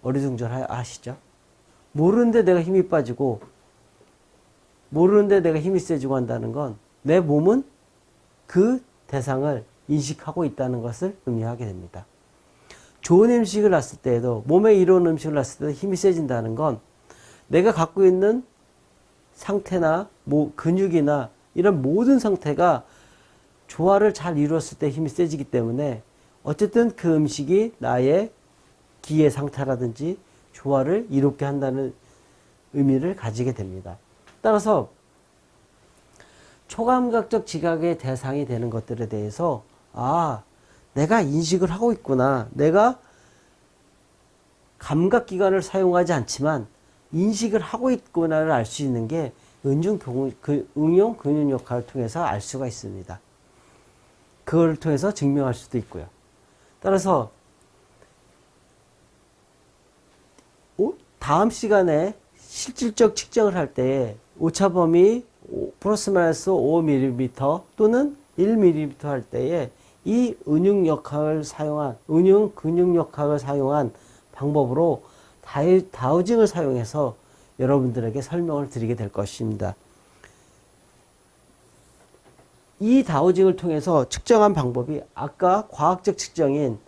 어리둥절하시죠. 모르는데 내가 힘이 빠지고 모르는데 내가 힘이 세지고 한다는 건 내 몸은 그 대상을 인식하고 있다는 것을 의미하게 됩니다. 좋은 음식을 놨을 때에도 몸에 이로운 음식을 놨을 때도 힘이 세진다는 건 내가 갖고 있는 상태나 근육이나 이런 모든 상태가 조화를 잘 이루었을 때 힘이 세지기 때문에 어쨌든 그 음식이 나의 기의 상태라든지 조화를 이롭게 한다는 의미를 가지게 됩니다. 따라서 초감각적 지각의 대상이 되는 것들에 대해서 내가 인식을 하고 있구나. 내가 감각기관을 사용하지 않지만 인식을 하고 있구나를 알 수 있는 게 응용 근육역학을 통해서 알 수가 있습니다. 그걸 통해서 증명할 수도 있고요. 따라서 다음 시간에 실질적 측정을 할 때 오차범위 플러스 마이너스 5mm 또는 1mm 할 때에 이 응용 근육역학을 사용한 방법으로 다우징을 사용해서 여러분들에게 설명을 드리게 될 것입니다. 이 다우징을 통해서 측정한 방법이 아까 과학적 측정인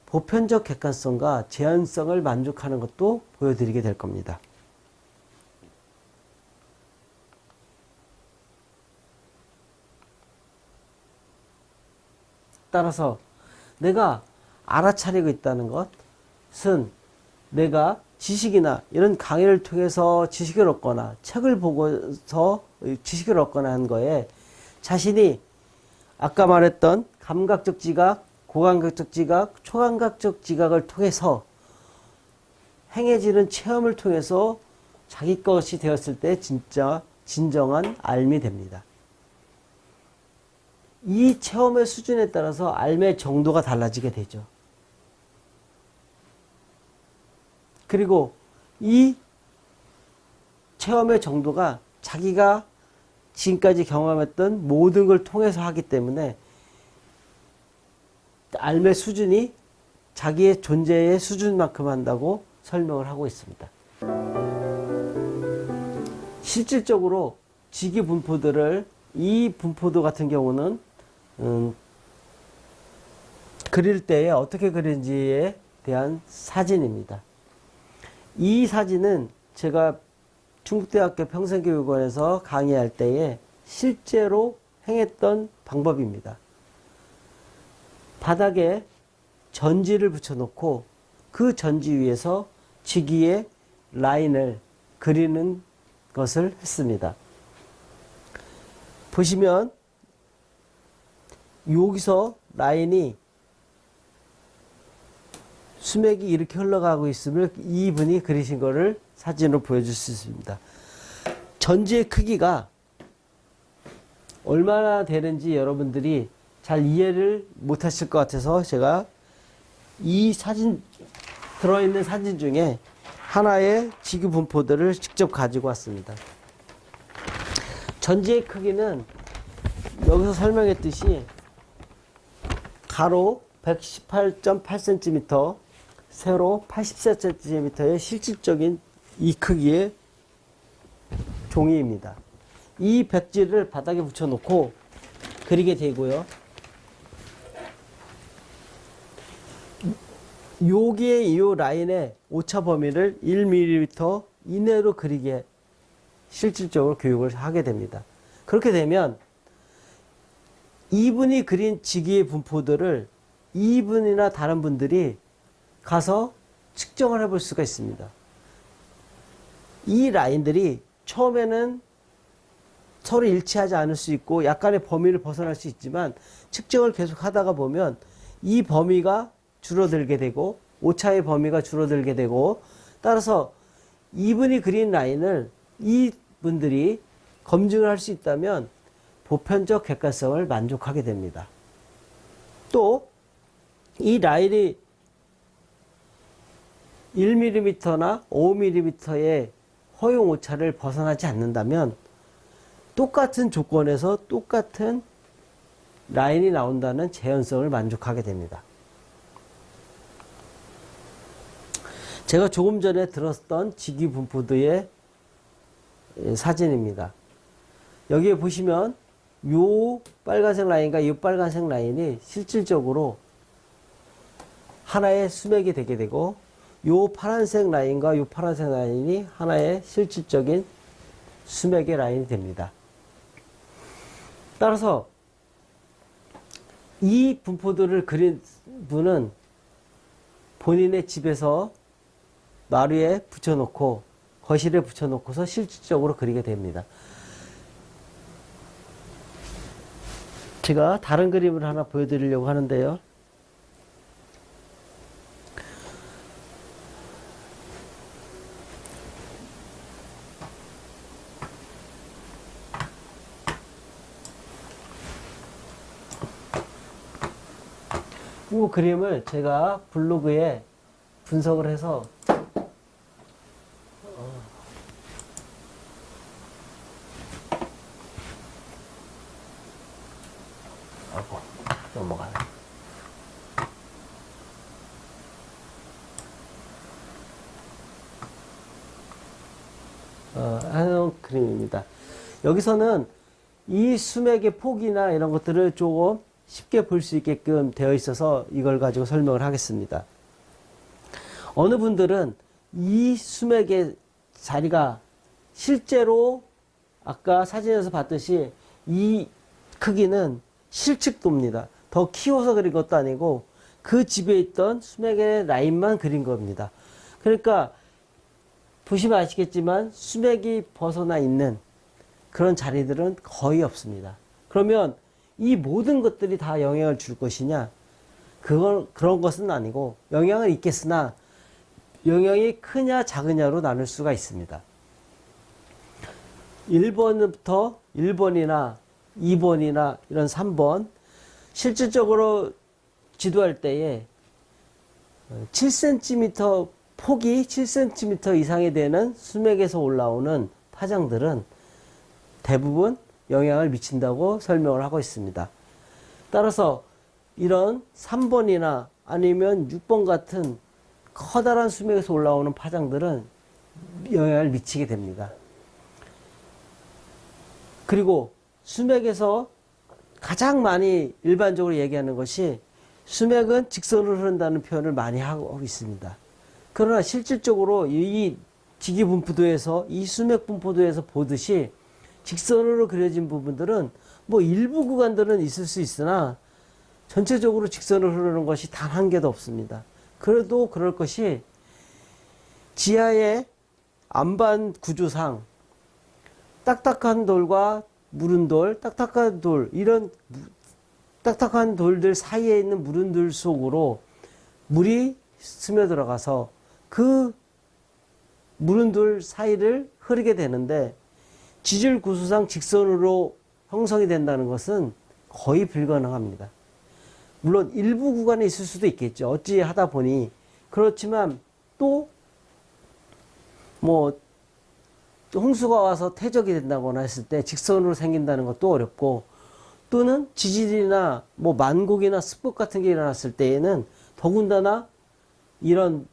보편적 객관성과 제한성을 만족하는 것도 보여드리게 될 겁니다. 따라서 내가 알아차리고 있다는 것은 내가 지식이나 이런 강의를 통해서 지식을 얻거나 책을 보고서 지식을 얻거나 한 거에 자신이 아까 말했던 감각적 지각, 고감각적 지각, 초감각적 지각을 통해서 행해지는 체험을 통해서 자기 것이 되었을 때 진짜 진정한 알미 됩니다. 이 체험의 수준에 따라서 알미의 정도가 달라지게 되죠. 그리고 이 체험의 정도가 자기가 지금까지 경험했던 모든 걸 통해서 하기 때문에 알미의 수준이 자기의 존재의 수준만큼 한다고 설명을 하고 있습니다. 실질적으로 직위 분포들을 이 분포도 같은 경우는 그릴 때에 어떻게 그리는지에 대한 사진입니다. 이 사진은 제가 충북대학교 평생교육원에서 강의할 때에 실제로 행했던 방법입니다. 바닥에 전지를 붙여놓고 그 전지 위에서 직위의 라인을 그리는 것을 했습니다. 보시면 여기서 라인이 수맥이 이렇게 흘러가고 있음을 이분이 그리신 거를 사진으로 보여줄 수 있습니다. 전지의 크기가 얼마나 되는지 여러분들이 잘 이해를 못 하실 것 같아서 제가 이 사진, 들어있는 사진 중에 하나의 지구 분포들을 직접 가지고 왔습니다. 전지의 크기는 여기서 설명했듯이 가로 118.8cm, 세로 84cm의 실질적인 이 크기의 종이입니다. 이 백지를 바닥에 붙여놓고 그리게 되고요. 여기에 이 라인의 오차 범위를 1mm 이내로 그리게 실질적으로 교육을 하게 됩니다. 그렇게 되면 이분이 그린 지기의 분포들을 이분이나 다른 분들이 가서 측정을 해볼 수가 있습니다. 이 라인들이 처음에는 서로 일치하지 않을 수 있고 약간의 범위를 벗어날 수 있지만 측정을 계속 하다가 보면 이 범위가 줄어들게 되고 오차의 범위가 줄어들게 되고, 따라서 이분이 그린 라인을 이분들이 검증을 할 수 있다면 보편적 객관성을 만족하게 됩니다. 또 이 라인이 1mm나 5mm의 허용 오차를 벗어나지 않는다면 똑같은 조건에서 똑같은 라인이 나온다는 재현성을 만족하게 됩니다. 제가 조금 전에 들었던 지기 분포도의 사진입니다. 여기에 보시면 요 빨간색 라인과 이 빨간색 라인이 실질적으로 하나의 수맥이 되게 되고, 요 파란색 라인과 요 파란색 라인이 하나의 실질적인 수맥의 라인이 됩니다. 따라서 이 분포들을 그린 분은 본인의 집에서 마루에 붙여놓고 거실에 붙여놓고서 실질적으로 그리게 됩니다. 제가 다른 그림을 하나 보여드리려고 하는데요. 이 그림을 제가 블로그에 분석을 해서 넘어가네. 하는 그림입니다. 여기서는 이 수맥의 폭이나 이런 것들을 조금 쉽게 볼 수 있게끔 되어 있어서 이걸 가지고 설명을 하겠습니다. 어느 분들은 이 수맥의 자리가 실제로 아까 사진에서 봤듯이 이 크기는 실측도입니다. 더 키워서 그린 것도 아니고 그 집에 있던 수맥의 라인만 그린 겁니다. 그러니까 보시면 아시겠지만 수맥이 벗어나 있는 그런 자리들은 거의 없습니다. 그러면 이 모든 것들이 다 영향을 줄 것이냐? 그런 것은 아니고 영향을 있겠으나 영향이 크냐 작으냐로 나눌 수가 있습니다. 1번부터 1번이나 2번이나 이런 3번 실질적으로 지도할 때에 7cm 폭이 7cm 이상이 되는 수맥에서 올라오는 파장들은 대부분 영향을 미친다고 설명을 하고 있습니다. 따라서 이런 3번이나 아니면 6번 같은 커다란 수맥에서 올라오는 파장들은 영향을 미치게 됩니다. 그리고 수맥에서 가장 많이 일반적으로 얘기하는 것이 수맥은 직선으로 흐른다는 표현을 많이 하고 있습니다. 그러나 실질적으로 이 지기 분포도에서 이 수맥 분포도에서 보듯이 직선으로 그려진 부분들은 뭐 일부 구간들은 있을 수 있으나 전체적으로 직선으로 흐르는 것이 단 한 개도 없습니다. 그래도 그럴 것이 지하의 안반 구조상 딱딱한 돌과 무른 돌, 딱딱한 돌 이런 딱딱한 돌들 사이에 있는 물은들 속으로 물이 스며들어가서 그 물은들 사이를 흐르게 되는데, 지질 구조상 직선으로 형성이 된다는 것은 거의 불가능합니다. 물론 일부 구간에 있을 수도 있겠죠. 어찌 하다 보니. 그렇지만 또 뭐 홍수가 와서 퇴적이 된다거나 했을 때 직선으로 생긴다는 것도 어렵고, 또는 지질이나 뭐 만곡이나 습곡 같은 게 일어났을 때에는 더군다나 이런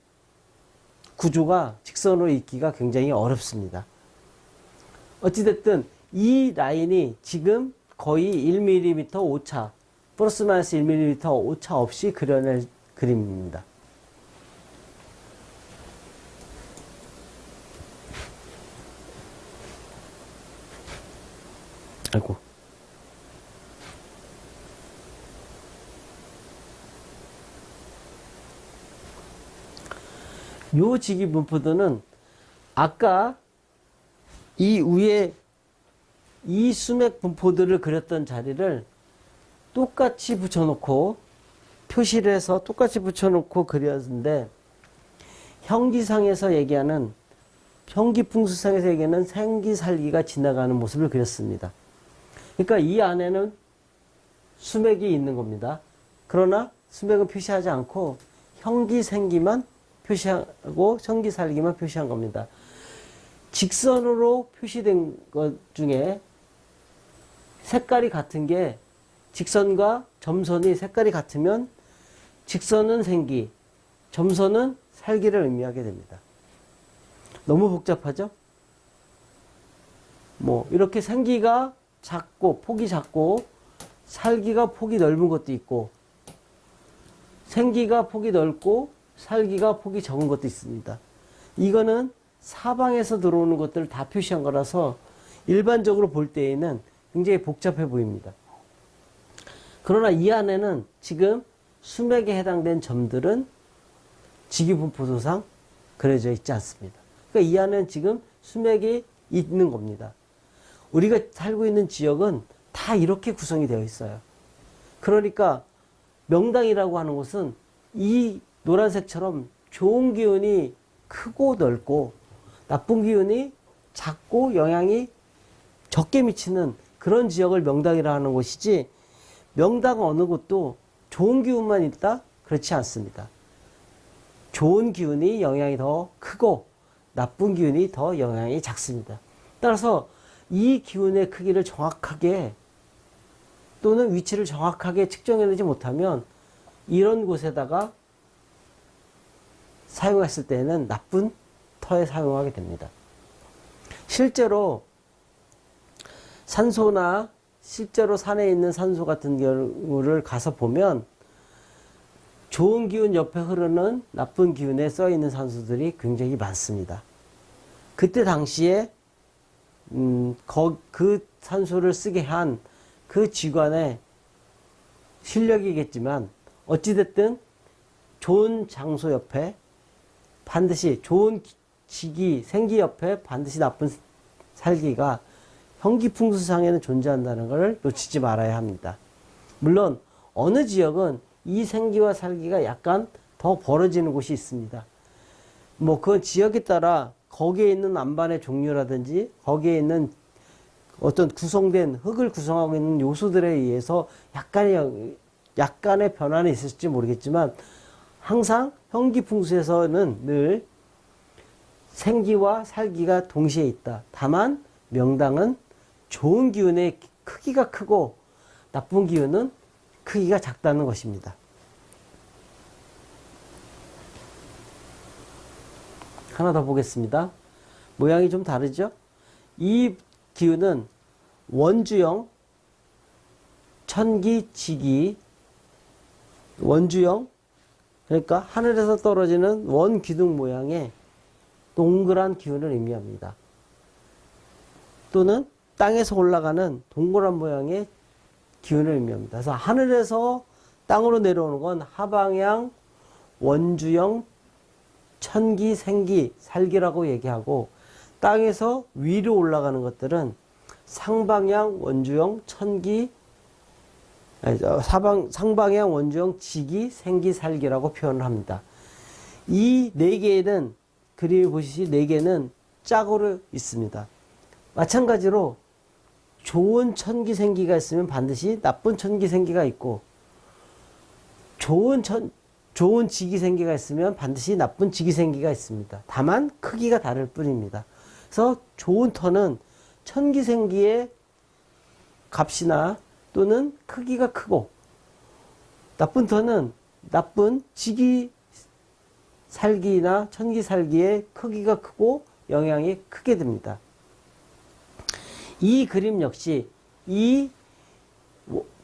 구조가 직선으로 있기가 굉장히 어렵습니다. 어찌됐든 이 라인이 지금 거의 1mm 오차, 플러스 마이너스 1mm 오차 없이 그려낼 그림입니다. 아이고. 요 지기 분포도는 아까 이 위에 이 수맥 분포들을 그렸던 자리를 똑같이 붙여놓고 표시를 해서 똑같이 붙여놓고 그렸는데, 형기상에서 얘기하는, 형기풍수상에서 얘기하는 생기살기가 지나가는 모습을 그렸습니다. 그러니까 이 안에는 수맥이 있는 겁니다. 그러나 수맥은 표시하지 않고 형기생기만 표시하고 형기살기만 표시한 겁니다. 직선으로 표시된 것 중에 색깔이 같은 게, 직선과 점선이 색깔이 같으면 직선은 생기, 점선은 살기를 의미하게 됩니다. 너무 복잡하죠? 뭐 이렇게 생기가 작고 폭이 작고 살기가 폭이 넓은 것도 있고, 생기가 폭이 넓고 살기가 폭이 적은 것도 있습니다. 이거는 사방에서 들어오는 것들을 다 표시한 거라서 일반적으로 볼 때에는 굉장히 복잡해 보입니다. 그러나 이 안에는 지금 수맥에 해당된 점들은 지기분포도상 그려져 있지 않습니다. 그러니까 이 안에는 지금 수맥이 있는 겁니다. 우리가 살고 있는 지역은 다 이렇게 구성이 되어 있어요. 그러니까 명당이라고 하는 곳은 이 노란색처럼 좋은 기운이 크고 넓고 나쁜 기운이 작고 영향이 적게 미치는 그런 지역을 명당이라 하는 곳이지, 명당 어느 곳도 좋은 기운만 있다? 그렇지 않습니다. 좋은 기운이 영향이 더 크고 나쁜 기운이 더 영향이 작습니다. 따라서 이 기운의 크기를 정확하게 또는 위치를 정확하게 측정해내지 못하면 이런 곳에다가 사용했을 때는 나쁜 터에 사용하게 됩니다. 실제로 산소나 실제로 산에 있는 산소 같은 경우를 가서 보면 좋은 기운 옆에 흐르는 나쁜 기운에 써 있는 산소들이 굉장히 많습니다. 그때 당시에 그 산소를 쓰게 한 그 기관의 실력이겠지만, 어찌됐든 좋은 장소 옆에 반드시 좋은 지기, 생기 옆에 반드시 나쁜 살기가 형기풍수상에는 존재한다는 것을 놓치지 말아야 합니다. 물론 어느 지역은 이 생기와 살기가 약간 더 벌어지는 곳이 있습니다. 뭐 그 지역에 따라 거기에 있는 안반의 종류라든지 거기에 있는 어떤 구성된 흙을 구성하고 있는 요소들에 의해서 약간의 변화는 있을지 모르겠지만, 항상 형기풍수에서는 늘 생기와 살기가 동시에 있다. 다만 명당은 좋은 기운의 크기가 크고 나쁜 기운은 크기가 작다는 것입니다. 하나 더 보겠습니다. 모양이 좀 다르죠? 이 기운은 원주형, 천기, 지기, 원주형, 그러니까 하늘에서 떨어지는 원기둥 모양의 동그란 기운을 의미합니다. 또는 땅에서 올라가는 동그란 모양의 기운을 의미합니다. 그래서 하늘에서 땅으로 내려오는 건 하방향, 원주형, 천기, 생기, 살기라고 얘기하고, 땅에서 위로 올라가는 것들은 상방향, 원주형, 천기, 상방향 원주형 지기, 생기, 살기라고 표현을 합니다. 이 네 개는 그림 보시듯이 네 개는 짝으로 있습니다. 마찬가지로 좋은 천기생기가 있으면 반드시 나쁜 천기생기가 있고 좋은 지기생기가 있으면 반드시 나쁜 지기생기가 있습니다. 다만 크기가 다를 뿐입니다. 그래서 좋은 터는 천기생기의 값이나 또는 크기가 크고 나쁜 터는 나쁜 지기살기나 천기살기의 크기가 크고 영향이 크게 됩니다. 이 그림 역시 이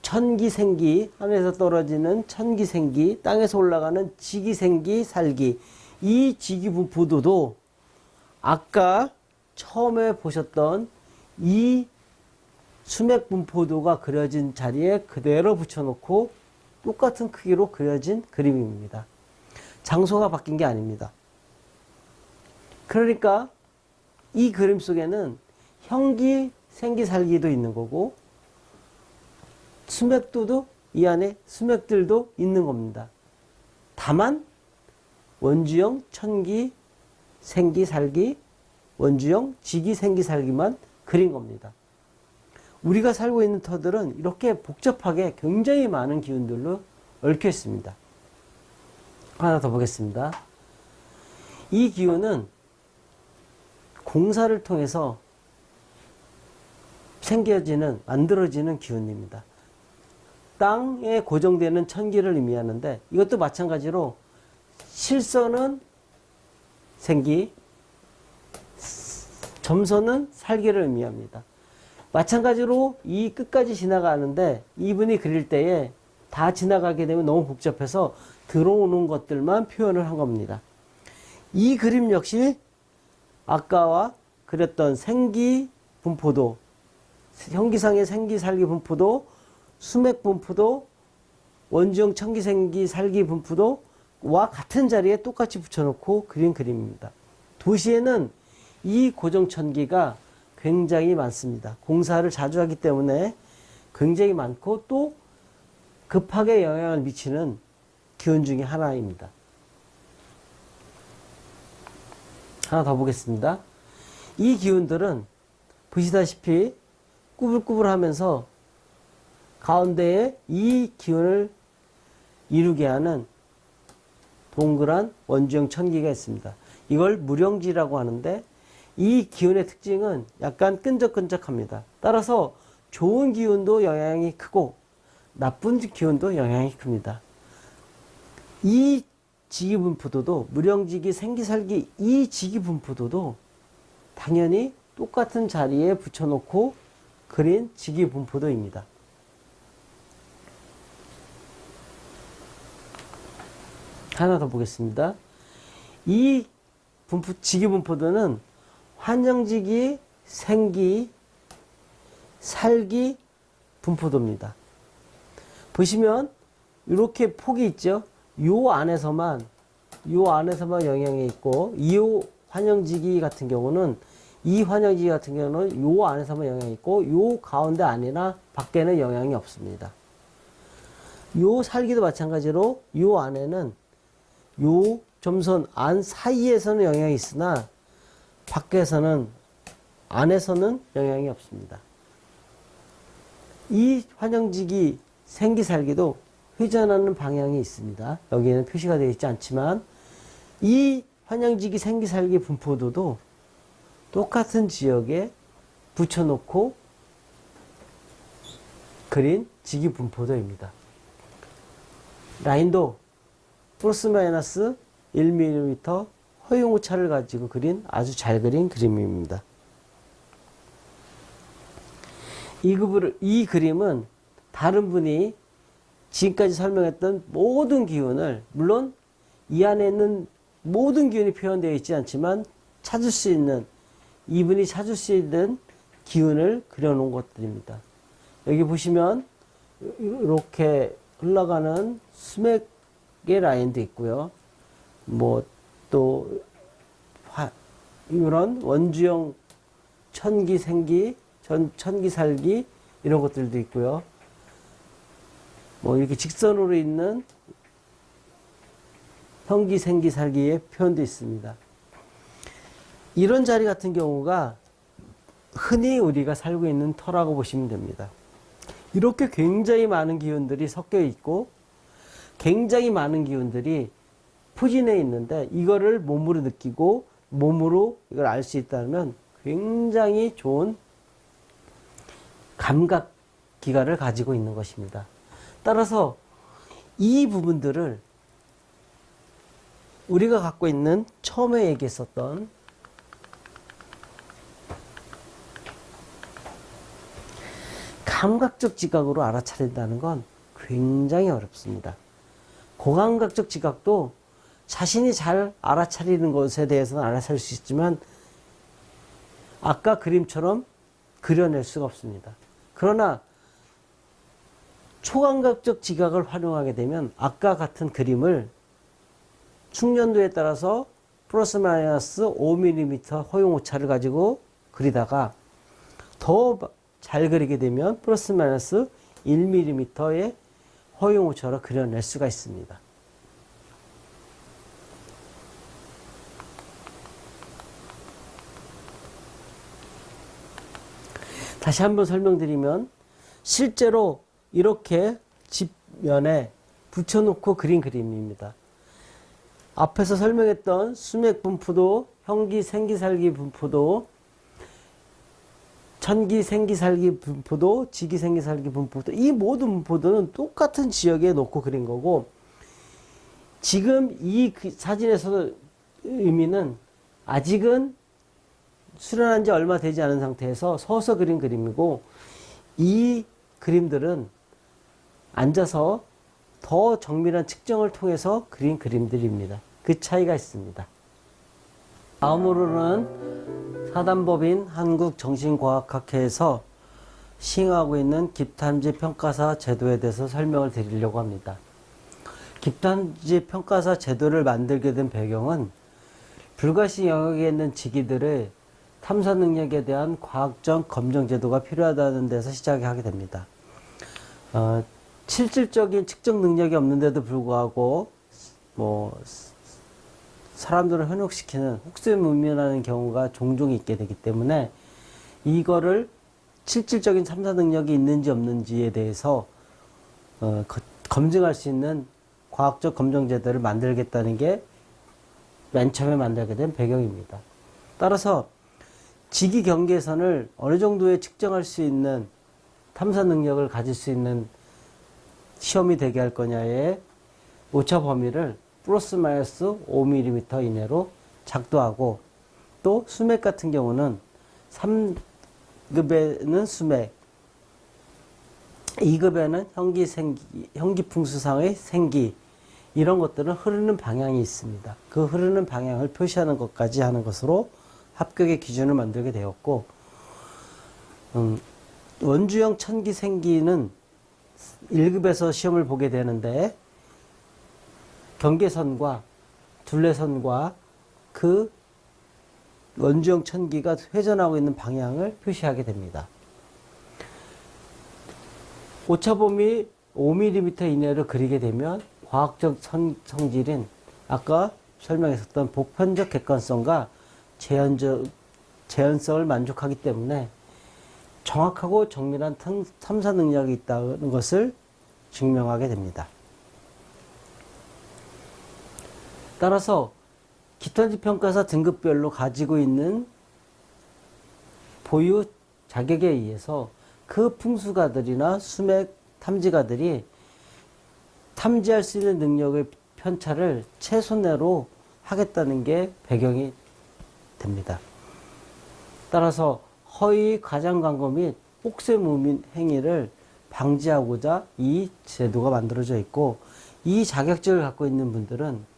천기생기, 하늘에서 떨어지는 천기생기, 땅에서 올라가는 지기생기, 살기, 이 지기분포도도 아까 처음에 보셨던 이 수맥분포도가 그려진 자리에 그대로 붙여놓고 똑같은 크기로 그려진 그림입니다. 장소가 바뀐 게 아닙니다. 그러니까 이 그림 속에는 형기, 생기, 살기도 있는 거고 수맥도도 이 안에 수맥들도 있는 겁니다. 다만 원주형 천기, 생기, 살기, 원주형 지기, 생기, 살기만 그린 겁니다. 우리가 살고 있는 터들은 이렇게 복잡하게 굉장히 많은 기운들로 얽혀 있습니다. 하나 더 보겠습니다. 이 기운은 공사를 통해서 만들어지는 기운입니다. 땅에 고정되는 천기를 의미하는데 이것도 마찬가지로 실선은 생기, 점선은 살기를 의미합니다. 마찬가지로 이 끝까지 지나가는데 이분이 그릴 때에 다 지나가게 되면 너무 복잡해서 들어오는 것들만 표현을 한 겁니다. 이 그림 역시 아까와 그렸던 생기 분포도, 형기상의 생기 살기 분포도, 수맥 분포도, 원주형 천기 생기 살기 분포도와 같은 자리에 똑같이 붙여놓고 그린 그림입니다. 도시에는 이 고정천기가 굉장히 많습니다. 공사를 자주 하기 때문에 굉장히 많고 또 급하게 영향을 미치는 기운 중에 하나입니다. 하나 더 보겠습니다. 이 기운들은 보시다시피 꾸불꾸불 하면서 가운데에 이 기운을 이루게 하는 동그란 원주형 천기가 있습니다. 이걸 무령지라고 하는데 이 기운의 특징은 약간 끈적끈적합니다. 따라서 좋은 기운도 영향이 크고 나쁜 기운도 영향이 큽니다. 이 지기분포도도 무령지기, 생기살기 이 지기분포도도 당연히 똑같은 자리에 붙여놓고 그린 지기분포도입니다. 하나 더 보겠습니다. 이 지기분포도는 환영지기, 생기, 살기 분포도입니다. 보시면 이렇게 폭이 있죠. 요 안에서만 영향이 있고 이 환영지기 같은 경우는 요 안에서만 영향이 있고 요 가운데 안이나 밖에는 영향이 없습니다. 요 살기도 마찬가지로 요 안에는 요 점선 안 사이에서는 영향이 있으나 안에서는 영향이 없습니다. 이 환영지기 생기살기도 회전하는 방향이 있습니다. 여기에는 표시가 되어 있지 않지만 이 환영지기 생기살기 분포도도 똑같은 지역에 붙여놓고 그린 지기 분포도입니다. 라인도 플러스 마이너스 1mm 허용오차를 가지고 그린 아주 잘 그린 그림입니다. 이 그림은 다른 분이 지금까지 설명했던 모든 기운을, 물론 이 안에 있는 모든 기운이 표현되어 있지 않지만 이분이 찾을 수 있는 기운을 그려놓은 것들입니다. 여기 보시면 이렇게 흘러가는 수맥의 라인도 있고요. 또 이런 원주형 천기 생기, 천기 살기 이런 것들도 있고요. 뭐 이렇게 직선으로 있는 형기, 생기, 살기의 표현도 있습니다. 이런 자리 같은 경우가 흔히 우리가 살고 있는 터라고 보시면 됩니다. 이렇게 굉장히 많은 기운들이 섞여 있고 굉장히 많은 기운들이 포진해 있는데 이거를 몸으로 느끼고 몸으로 이걸 알 수 있다면 굉장히 좋은 감각 기관을 가지고 있는 것입니다. 따라서 이 부분들을 우리가 갖고 있는 처음에 얘기했었던 감각적 지각으로 알아차린다는 건 굉장히 어렵습니다. 고감각적 지각도 자신이 잘 알아차리는 것에 대해서는 알아차릴 수 있지만 아까 그림처럼 그려낼 수가 없습니다. 그러나 초감각적 지각을 활용하게 되면 아까 같은 그림을 충년도에 따라서 플러스 마이너스 5mm 허용 오차를 가지고 그리다가 더 잘 그리게 되면 플러스 마이너스 1mm의 허용 오차로 그려낼 수가 있습니다. 다시 한번 설명드리면 실제로 이렇게 집면에 붙여놓고 그린 그림입니다. 앞에서 설명했던 수맥 분포도, 형기, 생기, 살기 분포도, 천기, 생기, 살기 분포도, 지기, 생기, 살기 분포도, 이 모든 분포도는 똑같은 지역에 놓고 그린 거고, 지금 이 사진에서 의미는 아직은 수련한 지 얼마 되지 않은 상태에서 서서 그린 그림이고, 이 그림들은 앉아서 더 정밀한 측정을 통해서 그린 그림들입니다. 그 차이가 있습니다. 다음으로는 사단법인 한국정신과학학회에서 시행하고 있는 깁탄지 평가사 제도에 대해서 설명을 드리려고 합니다. 깁탄지 평가사 제도를 만들게 된 배경은 불가시 영역에 있는 직위들의 탐사 능력에 대한 과학적 검증 제도가 필요하다는 데서 시작하게 됩니다. 실질적인 측정 능력이 없는데도 불구하고 사람들을 현혹시키는 혹세무민하는 경우가 종종 있게 되기 때문에 이거를 실질적인 탐사 능력이 있는지 없는지에 대해서 검증할 수 있는 과학적 검증 제도를 만들겠다는 게 맨 처음에 만들게 된 배경입니다. 따라서 직위 경계선을 어느 정도의 측정할 수 있는 탐사 능력을 가질 수 있는 시험이 되게 할 거냐의 오차 범위를 플러스 마이너스 5mm 이내로 작도하고, 또 수맥 같은 경우는 3급에는 수맥, 2급에는 형기, 생기, 형기풍수상의 생기, 이런 것들은 흐르는 방향이 있습니다. 그 흐르는 방향을 표시하는 것까지 하는 것으로 합격의 기준을 만들게 되었고, 원주형 천기 생기는 1급에서 시험을 보게 되는데 경계선과 둘레선과 그 원주형 천기가 회전하고 있는 방향을 표시하게 됩니다. 오차범위 5mm 이내로 그리게 되면 과학적 성질인 아까 설명했었던 보편적 객관성과 재현성을 만족하기 때문에 정확하고 정밀한 탐사 능력이 있다는 것을 증명하게 됩니다. 따라서 깁탄지 평가사 등급별로 가지고 있는 보유 자격에 의해서 그 풍수가들이나 수맥 탐지가들이 탐지할 수 있는 능력의 편차를 최소내로 하겠다는 게 배경이 됩니다. 따라서 허위 과장 광고 및 혹세무민 행위를 방지하고자 이 제도가 만들어져 있고, 이 자격증을 갖고 있는 분들은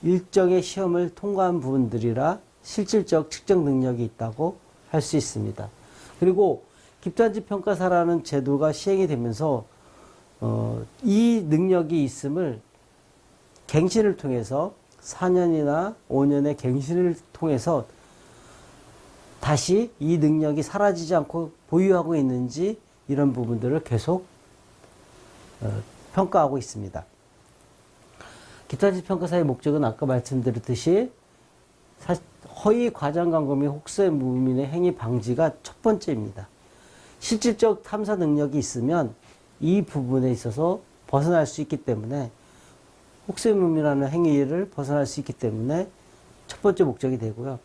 일정의 시험을 통과한 부분들이라 실질적 측정 능력이 있다고 할 수 있습니다. 그리고 깁탄지 평가사라는 제도가 시행이 되면서 이 능력이 있음을 갱신을 통해서 4년이나 5년의 갱신을 통해서 다시 이 능력이 사라지지 않고 보유하고 있는지 이런 부분들을 계속 평가하고 있습니다. 기타지 평가사의 목적은 아까 말씀드렸듯이 허위 과장 광고 및 혹세 무민의 행위 방지가 첫 번째입니다. 실질적 탐사 능력이 있으면 이 부분에 있어서 벗어날 수 있기 때문에 혹세 무민이라는 행위를 벗어날 수 있기 때문에 첫 번째 목적이 되고요.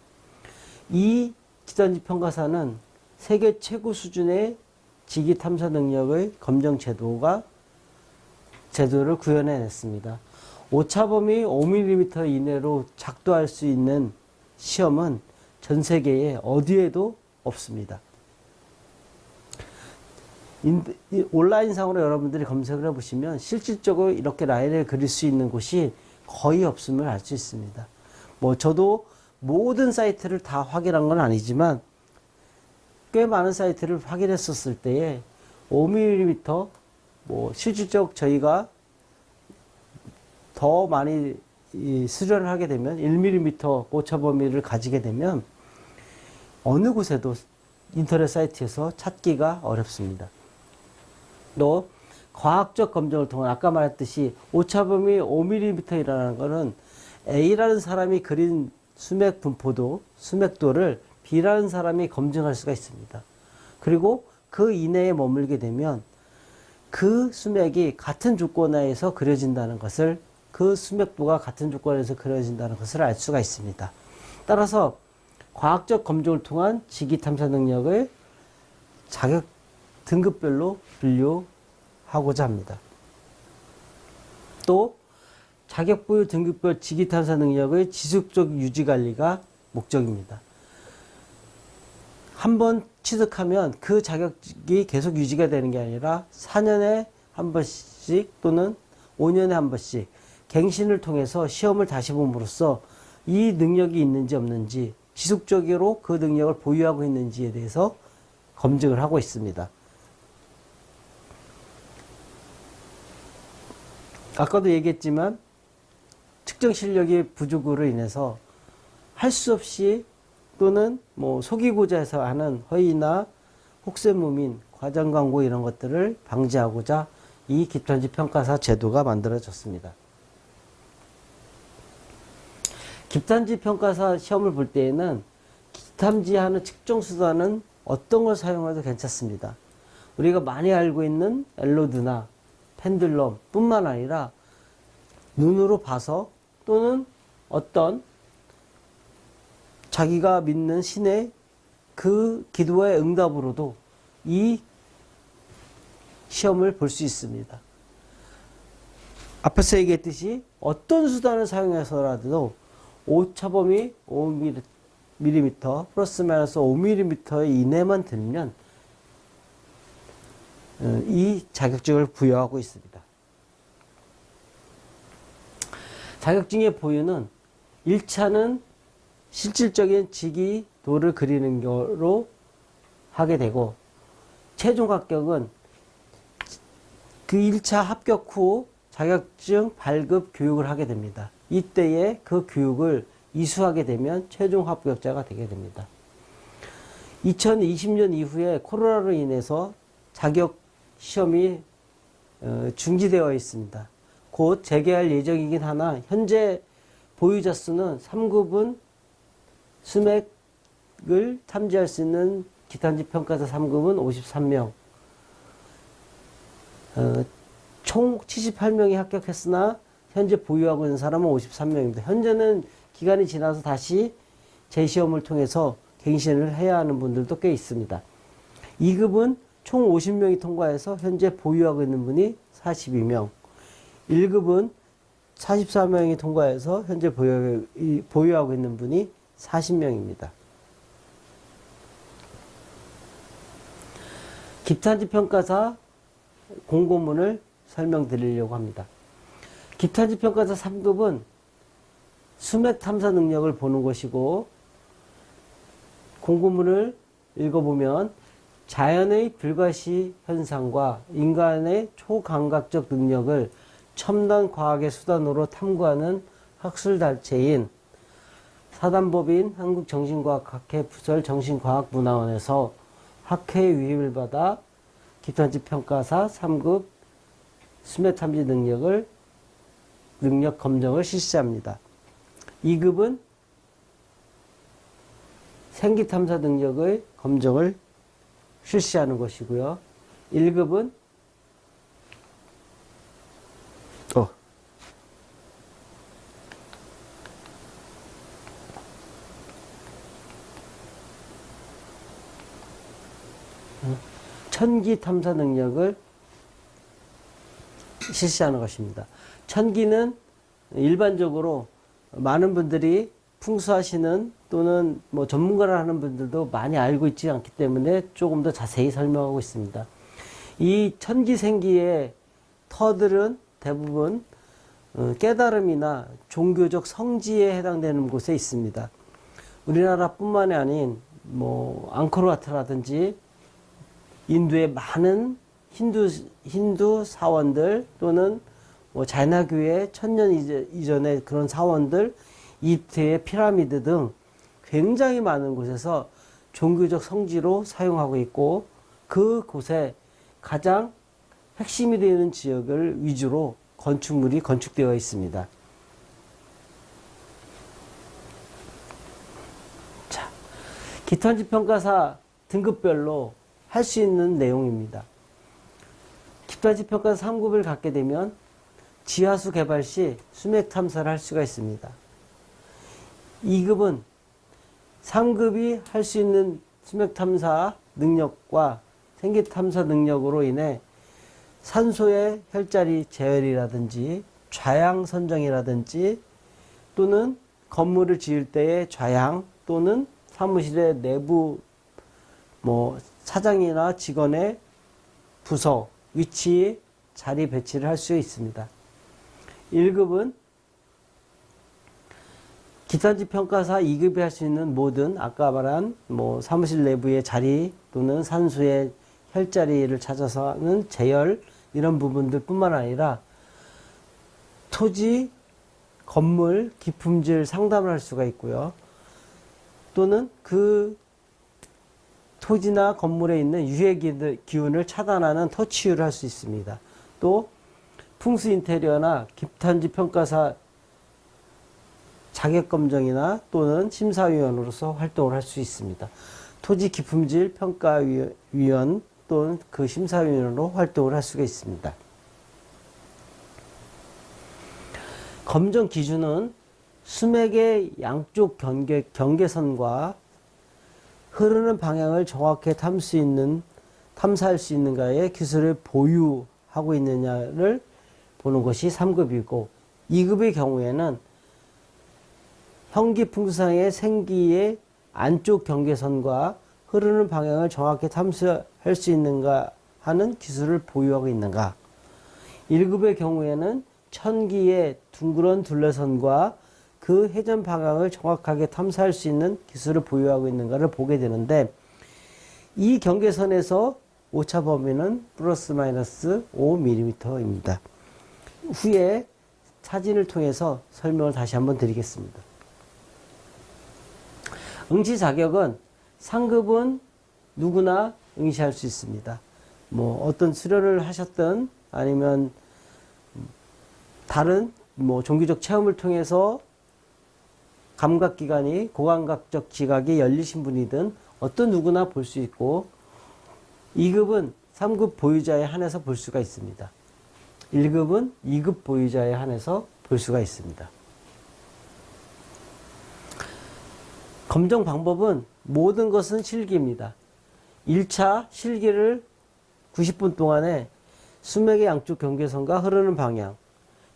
이 집단지 평가사는 세계 최고 수준의 직위 탐사 능력의 검정 제도를 구현해냈습니다. 오차범위 5mm 이내로 작동할 수 있는 시험은 전 세계에 어디에도 없습니다. 온라인상으로 여러분들이 검색을 해보시면 실질적으로 이렇게 라인을 그릴 수 있는 곳이 거의 없음을 알 수 있습니다. 저도 모든 사이트를 다 확인한 건 아니지만 꽤 많은 사이트를 확인했었을 때에 5mm, 실질적 저희가 더 많이 수련을 하게 되면 1mm 오차 범위를 가지게 되면 어느 곳에도 인터넷 사이트에서 찾기가 어렵습니다. 또 과학적 검증을 통한 아까 말했듯이 오차 범위 5mm이라는 것은 A라는 사람이 그린 수맥 분포도, 수맥도를 B라는 사람이 검증할 수가 있습니다. 그리고 그 이내에 머물게 되면 그 수맥이 같은 조건하에서 그려진다는 것을, 그 수맥도가 같은 조건에서 그려진다는 것을 알 수가 있습니다. 따라서 과학적 검증을 통한 직위 탐사 능력을 자격 등급별로 분류하고자 합니다. 또 자격 부여 등급별 직위 탐사 능력의 지속적 유지 관리가 목적입니다. 한번 취득하면 그 자격이 계속 유지가 되는 게 아니라 4년에 한 번씩 또는 5년에 한 번씩 갱신을 통해서 시험을 다시 봄으로써 이 능력이 있는지 없는지, 지속적으로 그 능력을 보유하고 있는지에 대해서 검증을 하고 있습니다. 아까도 얘기했지만 측정 실력의 부족으로 인해서 할 수 없이 또는 속이고자 해서 하는 허위나 혹세무민, 과장 광고 이런 것들을 방지하고자 이 기탐지 평가사 제도가 만들어졌습니다. 기탐지 평가사 시험을 볼 때에는 기탐지하는 측정 수단은 어떤 걸 사용해도 괜찮습니다. 우리가 많이 알고 있는 엘로드나 펜들럼 뿐만 아니라 눈으로 봐서 또는 어떤 자기가 믿는 신의 그 기도의 응답으로도 이 시험을 볼 수 있습니다. 앞에서 얘기했듯이 어떤 수단을 사용해서라도 오차범위 5mm 플러스 마이너스 5mm 이내만 들면 이 자격증을 부여하고 있습니다. 자격증의 보유는 1차는 실질적인 직위도를 그리는 거로 하게 되고, 최종 합격은 그 1차 합격 후 자격증 발급 교육을 하게 됩니다. 이때에 그 교육을 이수하게 되면 최종 합격자가 되게 됩니다. 2020년 이후에 코로나로 인해서 자격 시험이 중지되어 있습니다. 곧 재개할 예정이긴 하나 현재 보유자 수는 3급은 수맥을 탐지할 수 있는 기탐지 평가사 3급은 53명, 총 78명이 합격했으나 현재 보유하고 있는 사람은 53명입니다. 현재는 기간이 지나서 다시 재시험을 통해서 갱신을 해야 하는 분들도 꽤 있습니다. 2급은 총 50명이 통과해서 현재 보유하고 있는 분이 42명, 1급은 44명이 통과해서 현재 보유하고 있는 분이 40명입니다. 기탐지 평가사 공고문을 설명드리려고 합니다. 기탐지 평가사 3급은 수맥 탐사 능력을 보는 것이고, 공고문을 읽어보면 자연의 불가시 현상과 인간의 초감각적 능력을 첨단 과학의 수단으로 탐구하는 학술단체인 사단법인 한국정신과학학회 부설 정신과학문화원에서 학회의 위임을 받아 기탐지 평가사 3급 수맥 탐지 능력 검정을 실시합니다. 2급은 생기 탐사 능력의 검정을 실시하는 것이고요. 1급은 천기 탐사 능력을 실시하는 것입니다. 천기는 일반적으로 많은 분들이 풍수하시는 또는 뭐 전문가를 하는 분들도 많이 알고 있지 않기 때문에 조금 더 자세히 설명하고 있습니다. 이 천기생기의 터들은 대부분 깨달음이나 종교적 성지에 해당되는 곳에 있습니다. 우리나라뿐만이 아닌 뭐 앙코르와트라든지 인도의 많은 힌두 사원들 또는 뭐 자이나교의 천년 이전의 그런 사원들, 이집트의 피라미드 등 굉장히 많은 곳에서 종교적 성지로 사용하고 있고, 그곳에 가장 핵심이 되는 지역을 위주로 건축물이 건축되어 있습니다. 자, 기탄지 평가사 등급별로 할 수 있는 내용입니다. 기탄지 평가사 3급을 갖게 되면 지하수 개발 시 수맥 탐사를 할 수가 있습니다. 2급은 3급이 할 수 있는 수맥 탐사 능력과 생기 탐사 능력으로 인해 산소의 혈자리 제어이라든지 좌양 선정이라든지 또는 건물을 지을 때의 좌양 또는 사무실의 내부 뭐 사장이나 직원의 부서, 위치, 자리 배치를 할 수 있습니다. 1급은 기탄지 평가사 2급이 할 수 있는 모든 아까 말한 뭐 사무실 내부의 자리 또는 산소의 혈자리를 찾아서 하는 제열 이런 부분들 뿐만 아니라 토지, 건물, 기품질 상담을 할 수가 있고요. 또는 그 토지나 건물에 있는 유해 기운을 차단하는 터치유를 할 수 있습니다. 또 풍수 인테리어나 기탄지 평가사 자격검정이나 또는 심사위원으로서 활동을 할 수 있습니다. 토지 기품질 평가위원 또는 그 심사위원으로 활동을 할 수가 있습니다. 검정 기준은 수맥의 양쪽 경계선과 흐르는 방향을 정확히 탐사할 수 있는가의 기술을 보유하고 있느냐를 보는 것이 3급이고 2급의 경우에는 형기풍수상의 생기의 안쪽 경계선과 흐르는 방향을 정확히 탐사할 수 있는가 하는 기술을 보유하고 있는가. 1급의 경우에는 천기의 둥그런 둘레선과 그 회전 방향을 정확하게 탐사할 수 있는 기술을 보유하고 있는가를 보게 되는데, 이 경계선에서 오차 범위는 플러스 마이너스 5mm입니다. 후에 사진을 통해서 설명을 다시 한번 드리겠습니다. 응시 자격은 상급은 누구나 응시할 수 있습니다. 뭐 어떤 수련을 하셨든 아니면 다른 뭐 종교적 체험을 통해서 감각기관이 고감각적 지각이 열리신 분이든 어떤 누구나 볼 수 있고, 2급은 3급 보유자에 한해서 볼 수가 있습니다. 1급은 2급 보유자에 한해서 볼 수가 있습니다. 검정 방법은 모든 것은 실기입니다. 1차 실기를 90분 동안에 수맥의 양쪽 경계선과 흐르는 방향,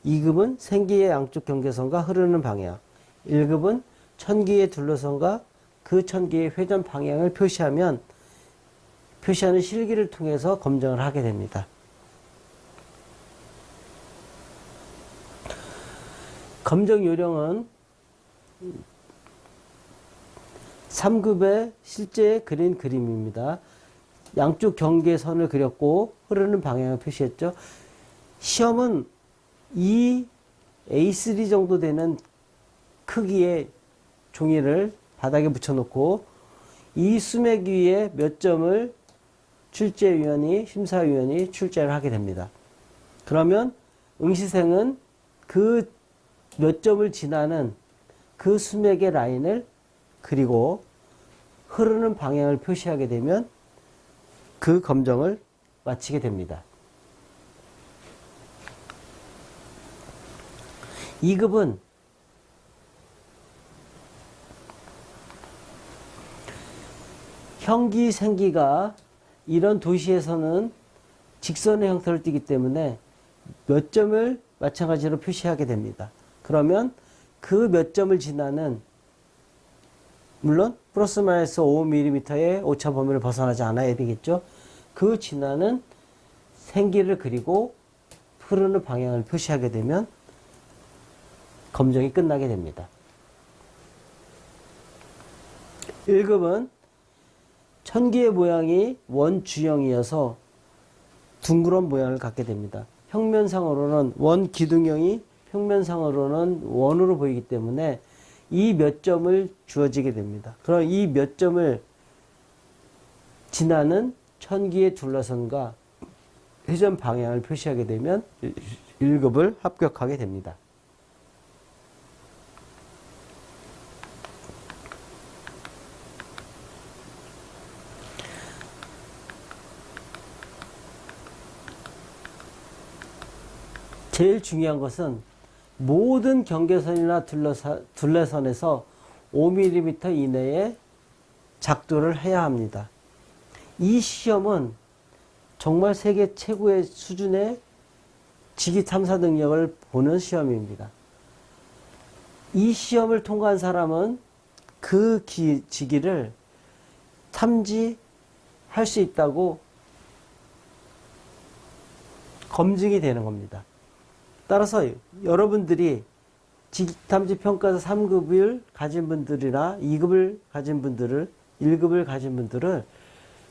2급은 생기의 양쪽 경계선과 흐르는 방향, 1급은 천기의 둘러선과 그 천기의 회전 방향을 표시하는 실기를 통해서 검정을 하게 됩니다. 검정 요령은 3급의 실제 그린 그림입니다. 양쪽 경계선을 그렸고 흐르는 방향을 표시했죠. 시험은 이 A3 정도 되는 크기의 종이를 바닥에 붙여놓고 이 수맥 위에 몇 점을 심사위원이 출제를 하게 됩니다. 그러면 응시생은 그 몇 점을 지나는 그 수맥의 라인을 그리고 흐르는 방향을 표시하게 되면 그 검정을 마치게 됩니다. 2급은 형기, 생기가 이런 도시에서는 직선의 형태를 띠기 때문에 몇 점을 마찬가지로 표시하게 됩니다. 그러면 그 몇 점을 지나는, 물론 플러스 마이너스 5mm의 오차 범위를 벗어나지 않아야 되겠죠. 그 지나는 생기를 그리고 흐르는 방향을 표시하게 되면 검정이 끝나게 됩니다. 1급은 천기의 모양이 원주형이어서 둥그런 모양을 갖게 됩니다. 평면상으로는 원 기둥형이 평면상으로는 원으로 보이기 때문에 이 몇 점을 주어지게 됩니다. 그럼 이 몇 점을 지나는 천기의 둘러선과 회전 방향을 표시하게 되면 1급을 합격하게 됩니다. 제일 중요한 것은 모든 경계선이나 둘레선에서 5mm 이내에 작도를 해야 합니다. 이 시험은 정말 세계 최고의 수준의 지기 탐사 능력을 보는 시험입니다. 이 시험을 통과한 사람은 그 지기를 탐지할 수 있다고 검증이 되는 겁니다. 따라서 여러분들이 지기탐지평가서 3급을 가진 분들이나 2급을 가진 분들을, 1급을 가진 분들을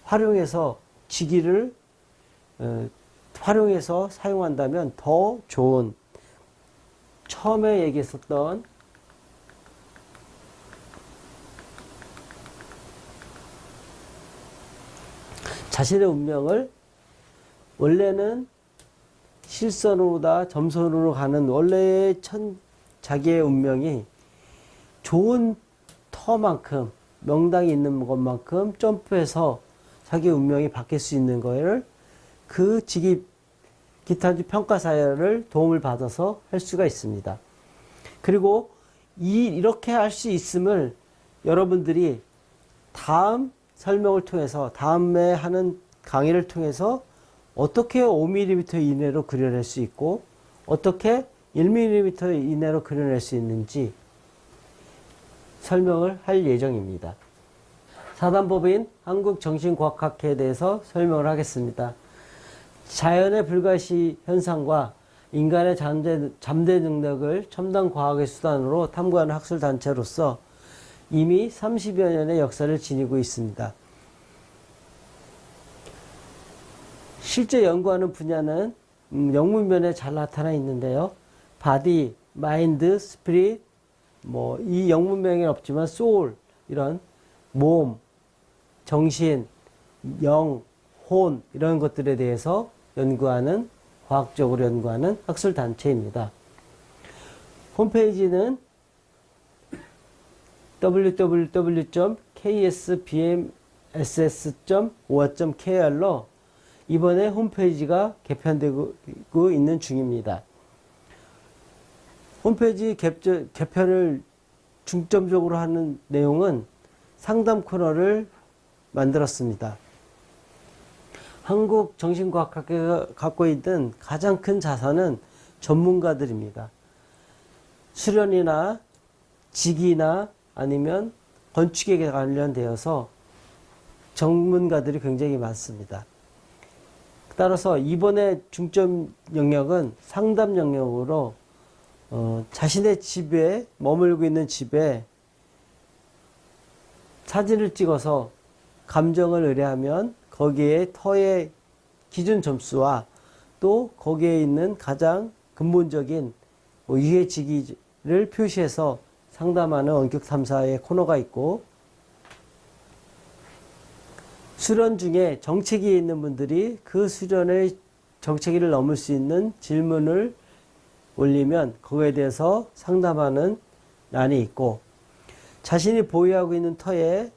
활용해서 지기를 활용해서 사용한다면 더 좋은, 처음에 얘기했었던 자신의 운명을 원래는 실선으로다 점선으로 가는 원래의 자기의 운명이 좋은 터만큼, 명당이 있는 것만큼 점프해서 자기의 운명이 바뀔 수 있는 거를 그 기타주 평가사를 도움을 받아서 할 수가 있습니다. 그리고 이렇게 할 수 있음을 여러분들이 다음 설명을 통해서, 다음에 하는 강의를 통해서 어떻게 5mm 이내로 그려낼 수 있고 어떻게 1mm 이내로 그려낼 수 있는지 설명을 할 예정입니다. 4단법인 한국정신과학회에 대해서 설명을 하겠습니다. 자연의 불가시 현상과 인간의 잠재 능력을 첨단 과학의 수단으로 탐구하는 학술단체로서 이미 30여 년의 역사를 지니고 있습니다. 실제 연구하는 분야는 영문면에 잘 나타나 있는데요. 바디, 마인드, 스피릿, 이 영문명에는 없지만 소울, 이런 몸, 정신, 영, 혼 이런 것들에 대해서 연구하는, 과학적으로 연구하는 학술단체입니다. 홈페이지는 www.ksbmss.or.kr로 이번에 홈페이지가 개편되고 있는 중입니다. 홈페이지 개편을 중점적으로 하는 내용은 상담 코너를 만들었습니다. 한국정신과학회가 갖고 있는 가장 큰 자산은 전문가들입니다. 수련이나 직이나 아니면 건축에 관련되어서 전문가들이 굉장히 많습니다. 따라서 이번에 중점 영역은 상담 영역으로 자신의 집에 머물고 있는 집에 사진을 찍어서 감정을 의뢰하면 거기에 터의 기준 점수와 또 거기에 있는 가장 근본적인 유해지기를 표시해서 상담하는 원격 탐사의 코너가 있고, 수련 중에 정체기에 있는 분들이 그 수련의 정체기를 넘을 수 있는 질문을 올리면 그거에 대해서 상담하는 난이 있고, 자신이 보유하고 있는 터에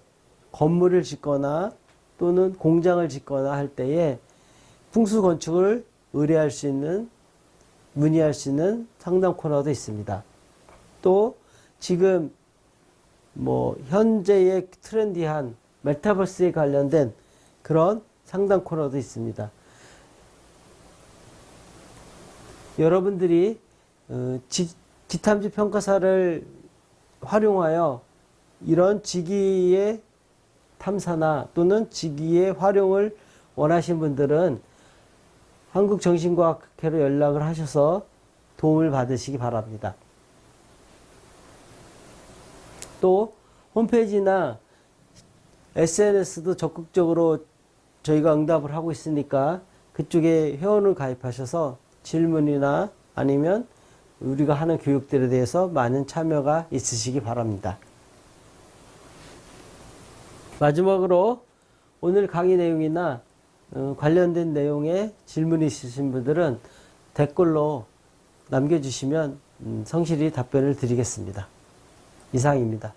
건물을 짓거나 또는 공장을 짓거나 할 때에 풍수 건축을 의뢰할 수 있는, 문의할 수 있는 상담 코너도 있습니다. 또 지금 현재의 트렌디한 메타버스에 관련된 그런 상담 코너도 있습니다. 여러분들이 지탐지 평가사를 활용하여 이런 지기의 탐사나 또는 지기의 활용을 원하신 분들은 한국정신과학회로 연락을 하셔서 도움을 받으시기 바랍니다. 또 홈페이지나 SNS도 적극적으로 저희가 응답을 하고 있으니까 그쪽에 회원을 가입하셔서 질문이나 아니면 우리가 하는 교육들에 대해서 많은 참여가 있으시기 바랍니다. 마지막으로 오늘 강의 내용이나 관련된 내용에 질문이 있으신 분들은 댓글로 남겨주시면 성실히 답변을 드리겠습니다. 이상입니다.